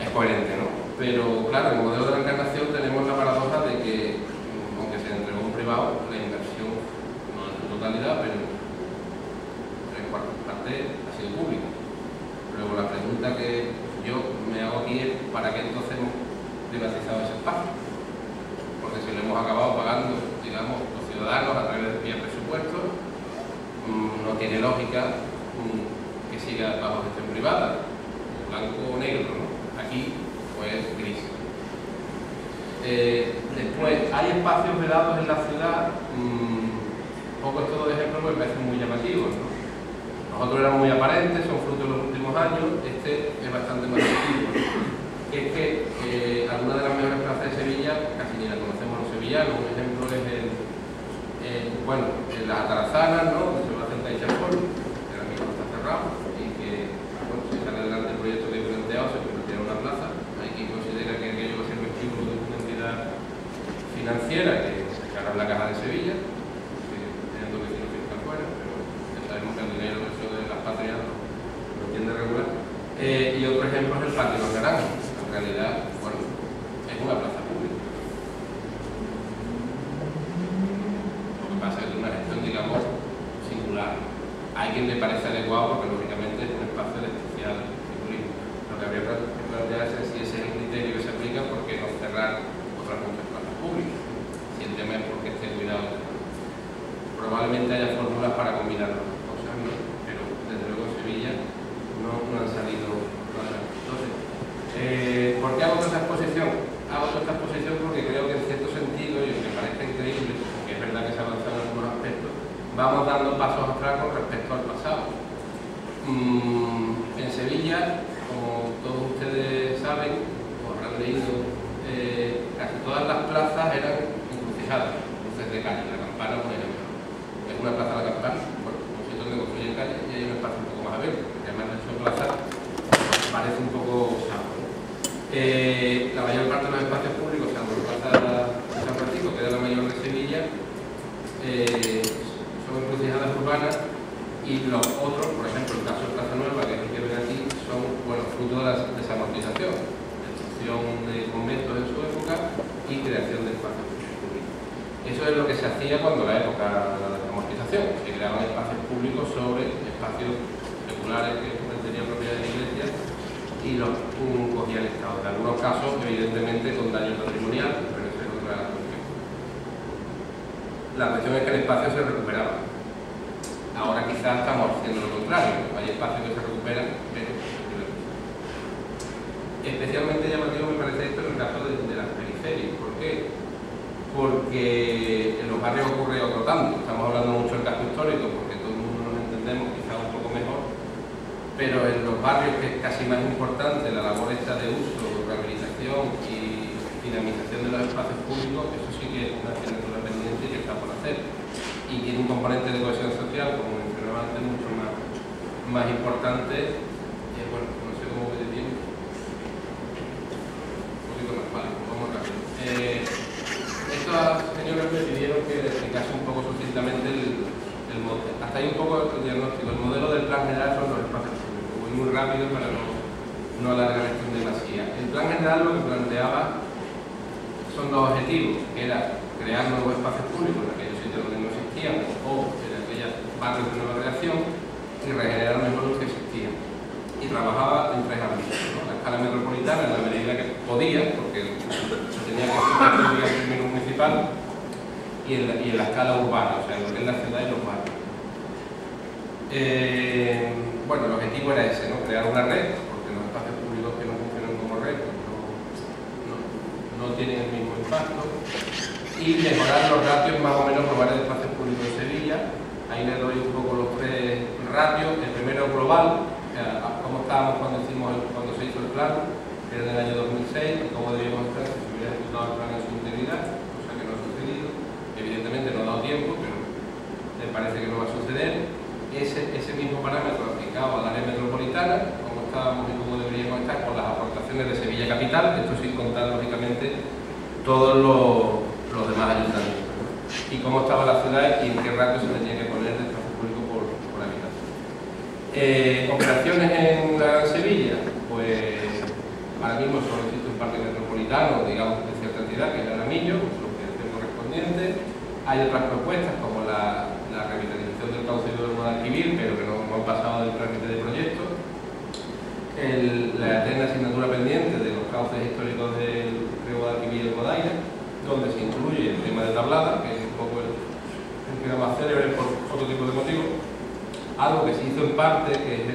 es coherente, ¿no? Pero claro, en el modelo de la Encarnación tenemos la paradoja de que, aunque se entregó a un privado, la inversión, no en su totalidad, pero en cuartas partes ha sido pública. Luego la pregunta que yo me hago aquí es ¿para qué entonces hemos privatizado ese espacio? Porque si lo hemos acabado pagando, digamos, los ciudadanos a través de vía presupuestos, no tiene lógica que siga bajo gestión privada, blanco o negro, ¿no? Aquí, pues, gris. Después, hay espacios vedados en la ciudad, poco esto de ejemplo me parece muy llamativo, ¿no? Nosotros éramos muy aparentes, son fruto de los últimos años, este es bastante más activo, ¿no? Es que algunas de las mejores plazas de Sevilla casi ni las conocemos los sevillanos. Un ejemplo es las Atarazanas, ¿no? Que se va a hacer en Chapol, que ahora mismo está cerrado, y que, bueno, si sale adelante el proyecto que he planteado, se convertirá en una plaza. Hay quien considera que aquello va a ser vestíbulo de una entidad financiera que ahora es la Caja de Sevilla, teniendo vecinos fiscal fuera, pero ya sabemos que el dinero eso de las patrias lo entiende regular. Y otro ejemplo es el Patio Los Naranjos. En realidad, bueno, es una plaza pública. Lo que pasa es que es una gestión, digamos, singular. Hay quien le parece adecuado porque, lógicamente, es un espacio de especial turismo. Lo que habría que plantearse es si ese es el criterio que se aplica, ¿por qué no cerrar otras muchas plazas públicas? Si el tema es porque esté cuidado. Probablemente haya fórmulas para combinar las dos cosas, ¿no? Pero, desde luego, en Sevilla no han salido. Entonces, ¿por qué hago toda esta exposición? Hago toda esta exposición porque creo que en cierto sentido, y aunque parezca increíble, porque es verdad que se ha avanzado en algunos aspectos, vamos dando pasos atrás con respecto al pasado. En Sevilla, como todos ustedes saben, o habrán leído, casi todas las plazas eran encrucijadas, cruces de calle. La Campana, por ejemplo, es una plaza de la Campana, bueno, un sitio donde construyen calle y hay un espacio un poco más abierto, porque además de su plaza parece un poco usado. La mayor parte de los espacios públicos, salvo la Plaza de San Francisco, que es la mayor de Sevilla, son encrucijadas urbanas, y los otros, por ejemplo, el caso de Plaza Nueva, que es el que ven aquí, son, bueno, fruto de la desamortización, destrucción de conventos en su época y creación de espacios públicos. Eso es lo que se hacía cuando la época de la desamortización, se creaban espacios públicos sobre espacios seculares que tenían propiedad de iglesias y los cogía el Estado. En algunos casos, evidentemente, con daño patrimonial, pero esa es otra cuestión. La cuestión es que el espacio se recuperaba. Ahora quizás estamos haciendo lo contrario. Hay espacios que se recuperan, pero especialmente llamativo me parece esto en el caso de las periferias. ¿Por qué? Porque en los barrios ocurre otro tanto. Estamos hablando mucho del casco histórico porque todo el mundo nos entendemos quizás un poco mejor, pero en los barrios, que es casi más importante la labor esta de uso, rehabilitación y dinamización de los espacios públicos, eso sí que es una asignatura pendiente y que está por hacer. Y tiene un componente de cohesión social, como mencionaba antes, mucho más importante. Bueno, no sé cómo voy de tiempo. Un poquito más, vale, vamos rápido. Estas señoras me pidieron que explicase un poco sucintamente el modelo. Hasta ahí un poco el diagnóstico. El modelo del plan general son los espacios públicos. Voy muy rápido para no alargar esto en demasía. El plan general lo que planteaba son dos objetivos, que era crear nuevos espacios públicos en aquellos sitios donde no existían o en aquellos barrios de nueva creación y regenerar mejor los que existían. Y trabajaba en tres ámbitos, ¿no? La escala metropolitana, en la medida que podía, porque se tenía que hacer en términos municipal, y en la escala urbana, o sea, en lo que es la ciudad y los barrios. Bueno, el objetivo era ese, ¿no? Crear una red, porque los espacios públicos que no funcionan como red pues no tienen el mismo impacto, y mejorar los ratios más o menos globales de espacios públicos de Sevilla. Ahí les doy un poco los tres ratios. El primero global, o sea, cómo estábamos cuando se hizo el plan, que era en el año 2006, y cómo debíamos estar si se hubiera ejecutado el plan en su integridad, cosa que no ha sucedido. Evidentemente no ha dado tiempo, pero me parece que no va a suceder. Ese mismo parámetro aplicado al área metropolitana, cómo estábamos y cómo deberíamos estar con las aportaciones de Sevilla Capital, esto sin contar lógicamente todos los demás ayuntamientos, ¿no? Y cómo estaba la ciudad y en qué ratio se tenía que poner de espacio público por habitación. Operaciones en la Gran Sevilla, pues ahora mismo solo existe un parque metropolitano, digamos, de cierta entidad, que es el Aramillo, con su operación correspondiente. Hay otras propuestas como la revitalización del cauce del Guadalquivir, pero que no han pasado del trámite de proyecto. La eterna asignatura pendiente de los cauces históricos del río Guadalquivir y el Guadaira, donde se incluye el tema de tablada, que es un poco el que era más célebre por otro tipo de motivos. Algo que se hizo en parte, que es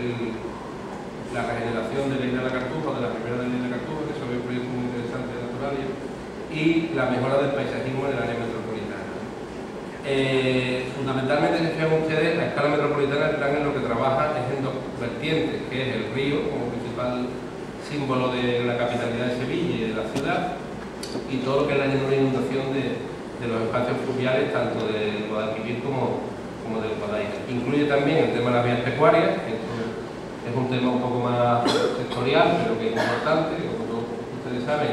la regeneración de la isla de la Cartuja, de la primera de la isla de la Cartuja, que es un proyecto muy interesante de Naturalia, y la mejora del paisajismo en el área metropolitana. Fundamentalmente, si fijan ustedes, la escala metropolitana, el plan en lo que trabaja es en dos vertientes, que es el río como principal símbolo de la capitalidad de Sevilla y de la ciudad, y todo lo que es la llanura e inundación de los espacios fluviales, tanto del Guadalquivir como del Guadaira. Incluye también el tema de las vías pecuarias, que esto es un tema un poco más sectorial, pero que es importante, que como todos ustedes saben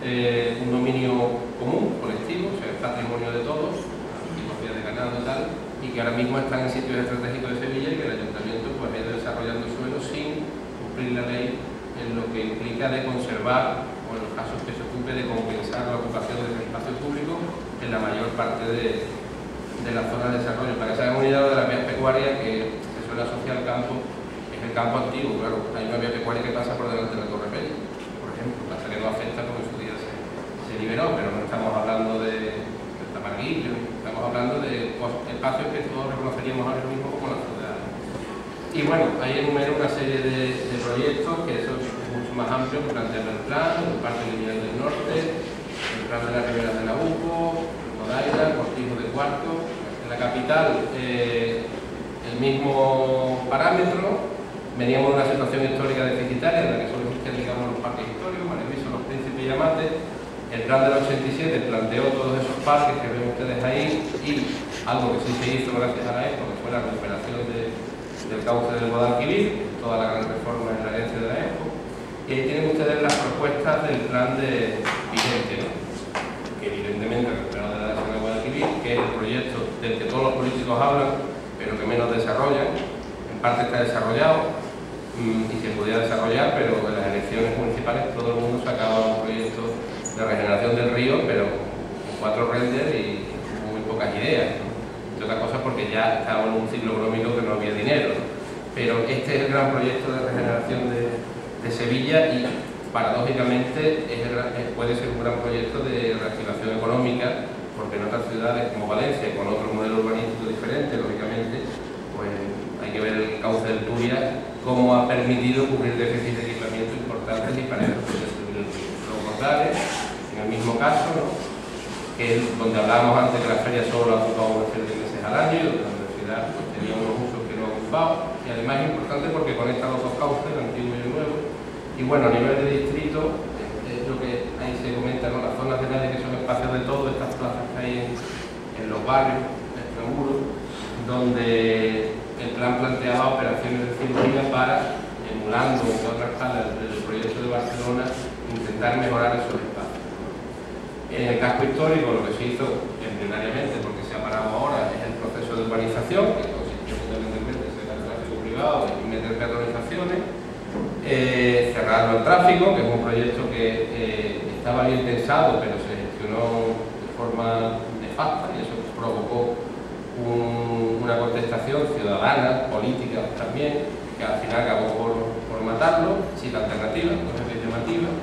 es un dominio común, colectivo, o sea, es patrimonio de todos, las vías de ganado y tal, y que ahora mismo están en sitios estratégicos de Sevilla y que el ayuntamiento pues, ha ido desarrollando suelo sin cumplir la ley en lo que implica de conservar, o en los casos que se ocupe de compensar la ocupación del espacio público en la mayor parte de la zona de desarrollo. Para que se hagan una idea de las vías pecuarias que se suele asociar al campo, es el campo antiguo, claro. Hay una vía pecuaria que pasa por delante de la Torre Pella, por ejemplo, pasa que no afecta porque en su día se liberó, pero no estamos hablando de Tamarguillo, estamos hablando de espacios que todos reconoceríamos ahora mismo como la ciudad. Y bueno, ahí enumero una serie de proyectos que eso es mucho más amplio que plantea el plan, el Parque Lineal del Norte, el plan de las riberas de Nabucco, el Guadaira, el Cortijo de Cuarto. En la capital, el mismo parámetro. Veníamos de una situación histórica deficitaria en la que solo existían, digamos, los parques históricos, Mareviso, Los Príncipes y Amate. El plan del 87 planteó todos esos parques que ven ustedes ahí y algo que sí se hizo gracias a la ESPO, que fue la recuperación del cauce del Guadalquivir, toda la gran reforma en la herencia de la ESPO. Y ahí tienen ustedes las propuestas del plan de vigente, ¿no? Que evidentemente el recuperado de la herencia del Guadalquivir, que es el proyecto del que todos los políticos hablan, pero que menos desarrollan. En parte está desarrollado y se podía desarrollar, pero en las elecciones municipales todo el mundo sacaba un proyecto de regeneración del río, pero con 4 renders y con muy pocas ideas, ¿no? Entre otras cosas porque ya estaba en un ciclo económico que no había dinero, ¿no? Pero este es el gran proyecto de regeneración de Sevilla y paradójicamente puede ser un gran proyecto de reactivación económica, porque en otras ciudades como Valencia, con otro modelo urbanístico diferente, lógicamente, pues hay que ver el cauce del Turia, cómo ha permitido cubrir déficits de equipamiento importantes y para eso puede subir los González, en el mismo caso, ¿no? Que es donde hablábamos antes que la feria solo ha ocupado una serie de meses al año y donde la universidad pues, tenía unos usos que no ha ocupado, y además es importante porque conecta los dos cauces, el antiguo y el nuevo. Y bueno, a nivel de distrito, es lo que ahí se comenta, ¿no? Las zonas de nadie, que son espacios de todo, estas plazas que hay en los barrios, extramuros, donde el plan planteaba operaciones de cirugía para, emulando en otra escala del proyecto de Barcelona, intentar mejorar esos espacios. En el casco histórico lo que se hizo embrionariamente, porque se ha parado ahora, es el proceso de urbanización, que consistió fundamentalmente en sacar el tráfico privado y meter peatonalizaciones, cerrarlo al tráfico, que es un proyecto que estaba bien pensado, pero se gestionó de forma nefasta y eso provocó una contestación ciudadana, política también, que al final acabó por matarlo, sin alternativa, cosas bien llamativas,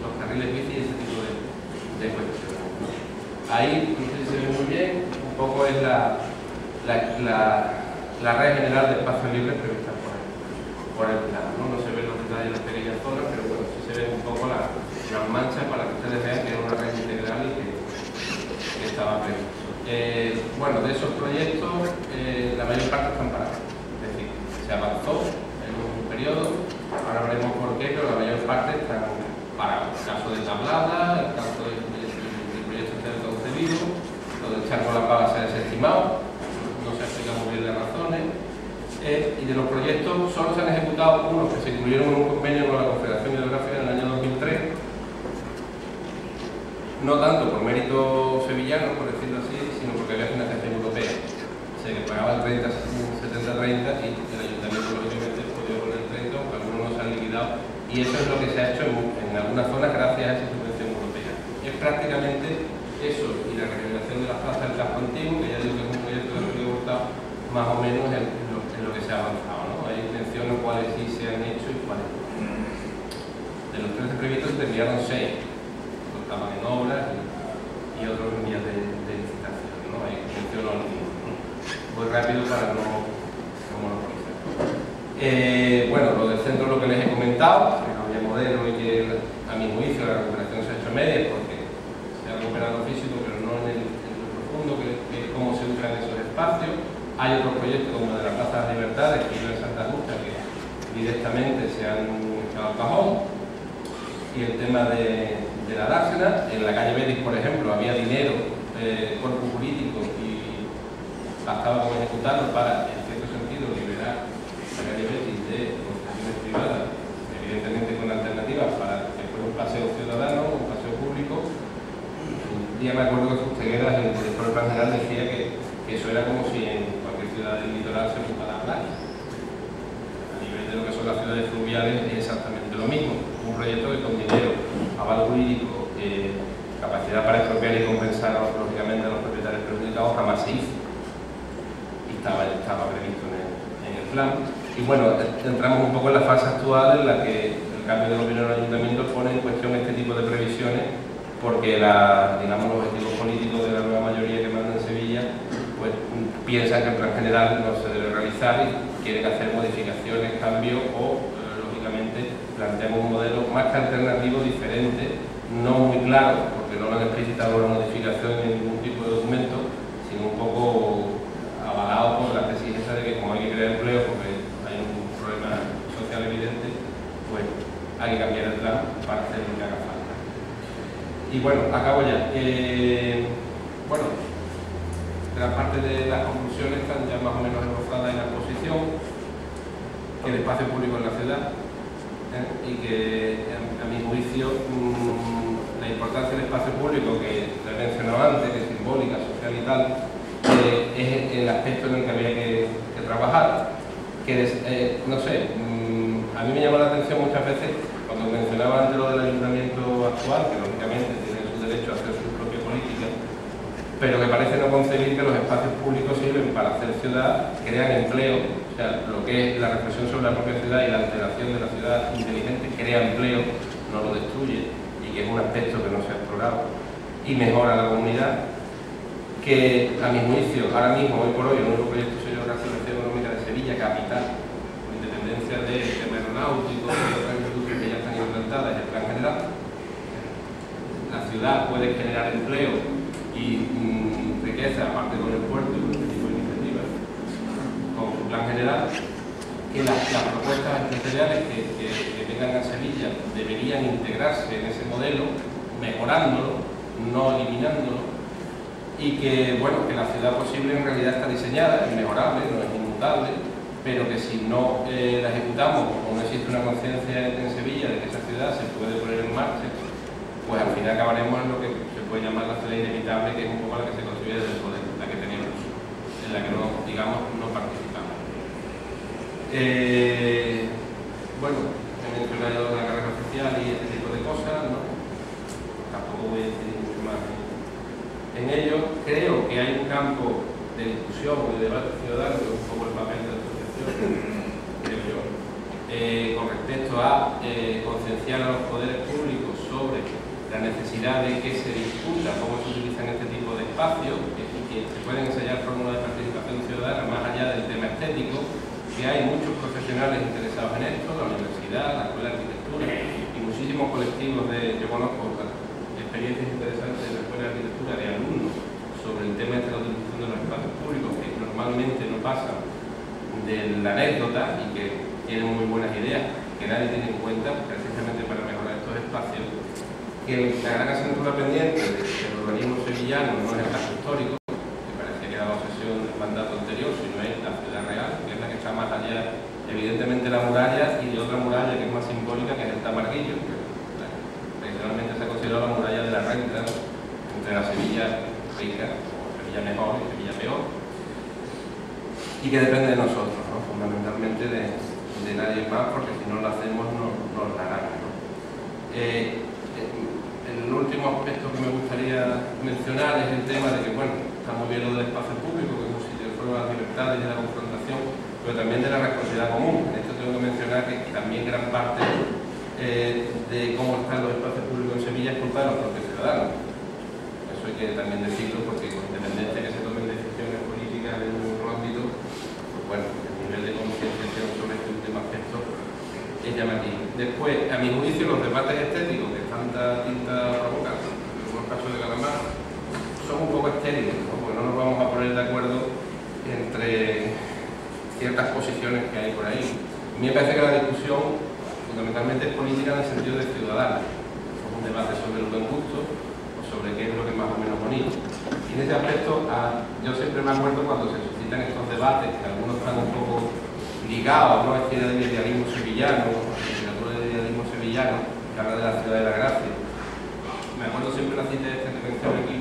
los carriles bici y ese tipo de cuestiones. Ahí, no sé si se ve muy bien, un poco es la red general de espacios libres prevista por el plan, ¿no? No se ven los detalles de las pequeñas zonas, pero bueno, sí se ven un poco las manchas para que ustedes vean proyectos, la mayor parte están parados. Es decir, se avanzó en un periodo, ahora veremos por qué, pero la mayor parte están parados. El caso de Tablada, el caso del proyecto de concebido, lo del Charco La Pava se ha desestimado, no se explica muy bien las razones. Y de los proyectos solo se han ejecutado unos que se incluyeron en un convenio con la Confederación Hidrográfica en el año 2003, no tanto por mérito sevillano, por decirlo así, sino porque había financiación europea. Se pagaba el 70-30 y el ayuntamiento lógicamente podía poner el 30, aunque algunos no se han liquidado, y eso es lo que se ha hecho en algunas zonas gracias a esa subvención europea. Y es prácticamente eso y la regeneración de las plazas del casco antiguo, que ya digo que es un proyecto de Rodrigo Hurtado, más o menos en lo que se ha avanzado, ¿no? Hay menciones cuáles sí se han hecho y cuáles no. De los 13 previstos se terminaron 6, estaban en obras y otros en vías de licitación, ¿no? Ahí menciono algunos, ¿no? Muy rápido para no monopolizar. Bueno, lo del centro es lo que les he comentado, que no había modelo y que a mi juicio la recuperación se ha hecho a medias porque se ha recuperado lo físico, pero no en lo profundo, que es cómo se usan esos espacios. Hay otros proyectos como el de la Plaza de las Libertades, que iba en Santa Justa, que directamente se han echado al cajón. Y el tema de la dársena, en la calle Betis, por ejemplo, había dinero, cuerpo político, y bastaba con ejecutarlo para, en cierto sentido, liberar la calle Betis de concesiones privadas, evidentemente con alternativas para que fuera un paseo ciudadano, un paseo público. Un día me acuerdo que Fustegueras, el director del Plan General, decía que eso era como si en cualquier ciudad del litoral se montara la playa. A nivel de lo que son las ciudades fluviales es exactamente lo mismo. Un proyecto que con dinero, aval jurídico, capacidad para expropiar y compensar lógicamente a los propietarios perjudicados jamás se hizo. Y estaba previsto en el plan. Y bueno, entramos un poco en la fase actual en la que el cambio de gobierno del ayuntamiento pone en cuestión este tipo de previsiones porque digamos, los objetivos políticos de la nueva mayoría que manda en Sevilla pues piensan que el plan general no se debe realizar y quieren hacer modificaciones, cambios o, lógicamente, planteamos un modelo más que alternativo, diferente, no muy claro, porque no lo han explicitado la modificación en ningún tipo de documento, sino un poco avalado por la tesis esa de que como hay que crear empleo porque hay un problema social evidente, pues hay que cambiar el plan para hacer lo que haga falta. Y bueno, acabo ya. Bueno, gran parte de las conclusiones están ya más o menos esbozadas en la exposición, que el espacio público en la ciudad y que a mi juicio la importancia del espacio público que he mencionado antes, que es simbólica, social y tal, es el aspecto en el que había que trabajar. Que no sé, a mí me llama la atención muchas veces cuando mencionaba antes lo del ayuntamiento actual, que lógicamente tiene su derecho a hacer sus propias políticas, pero que parece no concebir que los espacios públicos sirven para hacer ciudad, crean empleo, o sea, lo que es la reflexión sobre la propia ciudad y la alteración de la ciudad inteligente crea empleo, no lo destruye, y que es un aspecto que no se ha explorado, y mejora la comunidad, que a mi juicio, ahora mismo, hoy por hoy, el nuevo proyecto serio de la activación económica de Sevilla, capital, con independencia del tema aeronáutico y otras industrias que ya están implantadas en el plan general, la ciudad puede generar empleo y riqueza, aparte con el puerto y con este tipo de iniciativas, con su plan general, que las propuestas empresariales que vengan a Sevilla deberían integrarse en ese modelo, mejorándolo, no eliminándolo, y que, bueno, que la ciudad posible en realidad está diseñada, es mejorable, no es inmutable, pero que si no la ejecutamos o no existe una conciencia en Sevilla de que esa ciudad se puede poner en marcha, pues al final acabaremos en lo que se puede llamar la ciudad inevitable, que es un poco la que se construye desde el poder, la que teníamos, en la que no, digamos, no participamos. Bueno, he mencionado la carrera oficial y este tipo de cosas, ¿no? Tampoco voy a decir mucho más en ello. Creo que hay un campo de discusión o de debate ciudadano, que es un poco el papel de la asociación, creo yo, con respecto a concienciar a los poderes públicos sobre la necesidad de que se discuta cómo se utilizan este tipo de espacios y que se pueden ensayar fórmulas de participación ciudadana más allá del tema estético, que hay muchos profesionales interesados en esto, la universidad, la escuela de arquitectura y muchísimos colectivos yo conozco experiencias interesantes de la escuela de arquitectura de alumnos sobre el tema de la utilización de los espacios públicos que pasan de la anécdota y que tienen muy buenas ideas que nadie tiene en cuenta precisamente para mejorar estos espacios, que la gran asignatura pendiente del urbanismo sevillano no es el caso histórico, que parece que era la obsesión del mandato anterior, sino es la ciudad real, que es la que está más allá, evidentemente, la muralla, y de otra muralla que es más simbólica, que es el Tamarguillo, que tradicionalmente se ha considerado la muralla de la renta, ¿no?, entre la Sevilla rica, o Sevilla mejor y Sevilla peor, y que depende de nosotros, ¿no?, fundamentalmente de nadie más, porque si no lo hacemos nos la harán, ¿no? El último aspecto que me gustaría mencionar es el tema de que, bueno, está muy bien lo del espacio público, que es un sitio de fuego de las libertades y de la confrontación, pero también de la responsabilidad común. En esto tengo que mencionar que también gran parte de cómo están los espacios públicos en Sevilla es culpa de los propios ciudadanos. Eso hay que también decirlo, porque con independencia de que se tomen decisiones políticas en un ámbito, pues bueno, el nivel de concienciación sobre este último aspecto es llamativo. Después, a mi juicio, los debates estéticos que tanta tinta provocan, en algunos casos de Calamar, son un poco estériles, ¿no?, porque no nos vamos a poner de acuerdo entre ciertas posiciones que hay por ahí. A mí me parece que la discusión fundamentalmente es política en el sentido de ciudadana. Es un debate sobre el buen gusto o sobre qué es lo que es más o menos bonito. Y en ese aspecto, yo siempre me acuerdo cuando se suscitan estos debates, que algunos están un poco ligados, ¿no?, a este del idealismo sevillano, a la literatura del idealismo sevillano, que habla de la ciudad de la gracia. Me acuerdo siempre la cita esta que mencioné aquí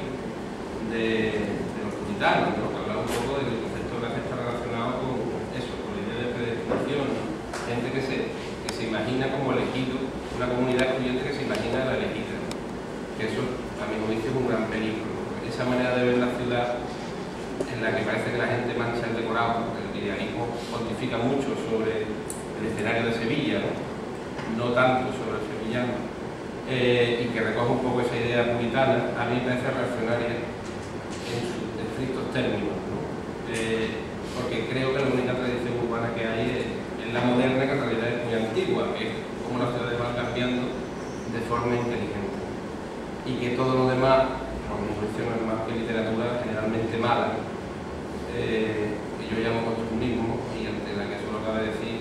de los puritanos, ¿no?, que hablaba un poco del concepto de gracia está relacionado con eso, con la idea de predestinación, ¿no?, gente que se imagina como elegido, una comunidad excluyente que se imagina la elegida, ¿no?, que eso a mi juicio es un gran peligro, ¿no?, porque esa manera de ver la ciudad en la que parece que la gente mancha el decorado, porque el idealismo pontifica mucho sobre el escenario de Sevilla, no tanto sobre el sevillano, y que recoge un poco esa idea puritana, a mí me parece reaccionaria en sus estrictos términos, ¿no?, porque creo que la única tradición urbana que hay es la moderna, que en realidad es muy antigua, que es como las ciudades van cambiando de forma inteligente, y que todo lo demás, por mi juicio, no es más que literatura generalmente mala, que yo llamo costumbrismo, y ante la que eso lo acaba de decir,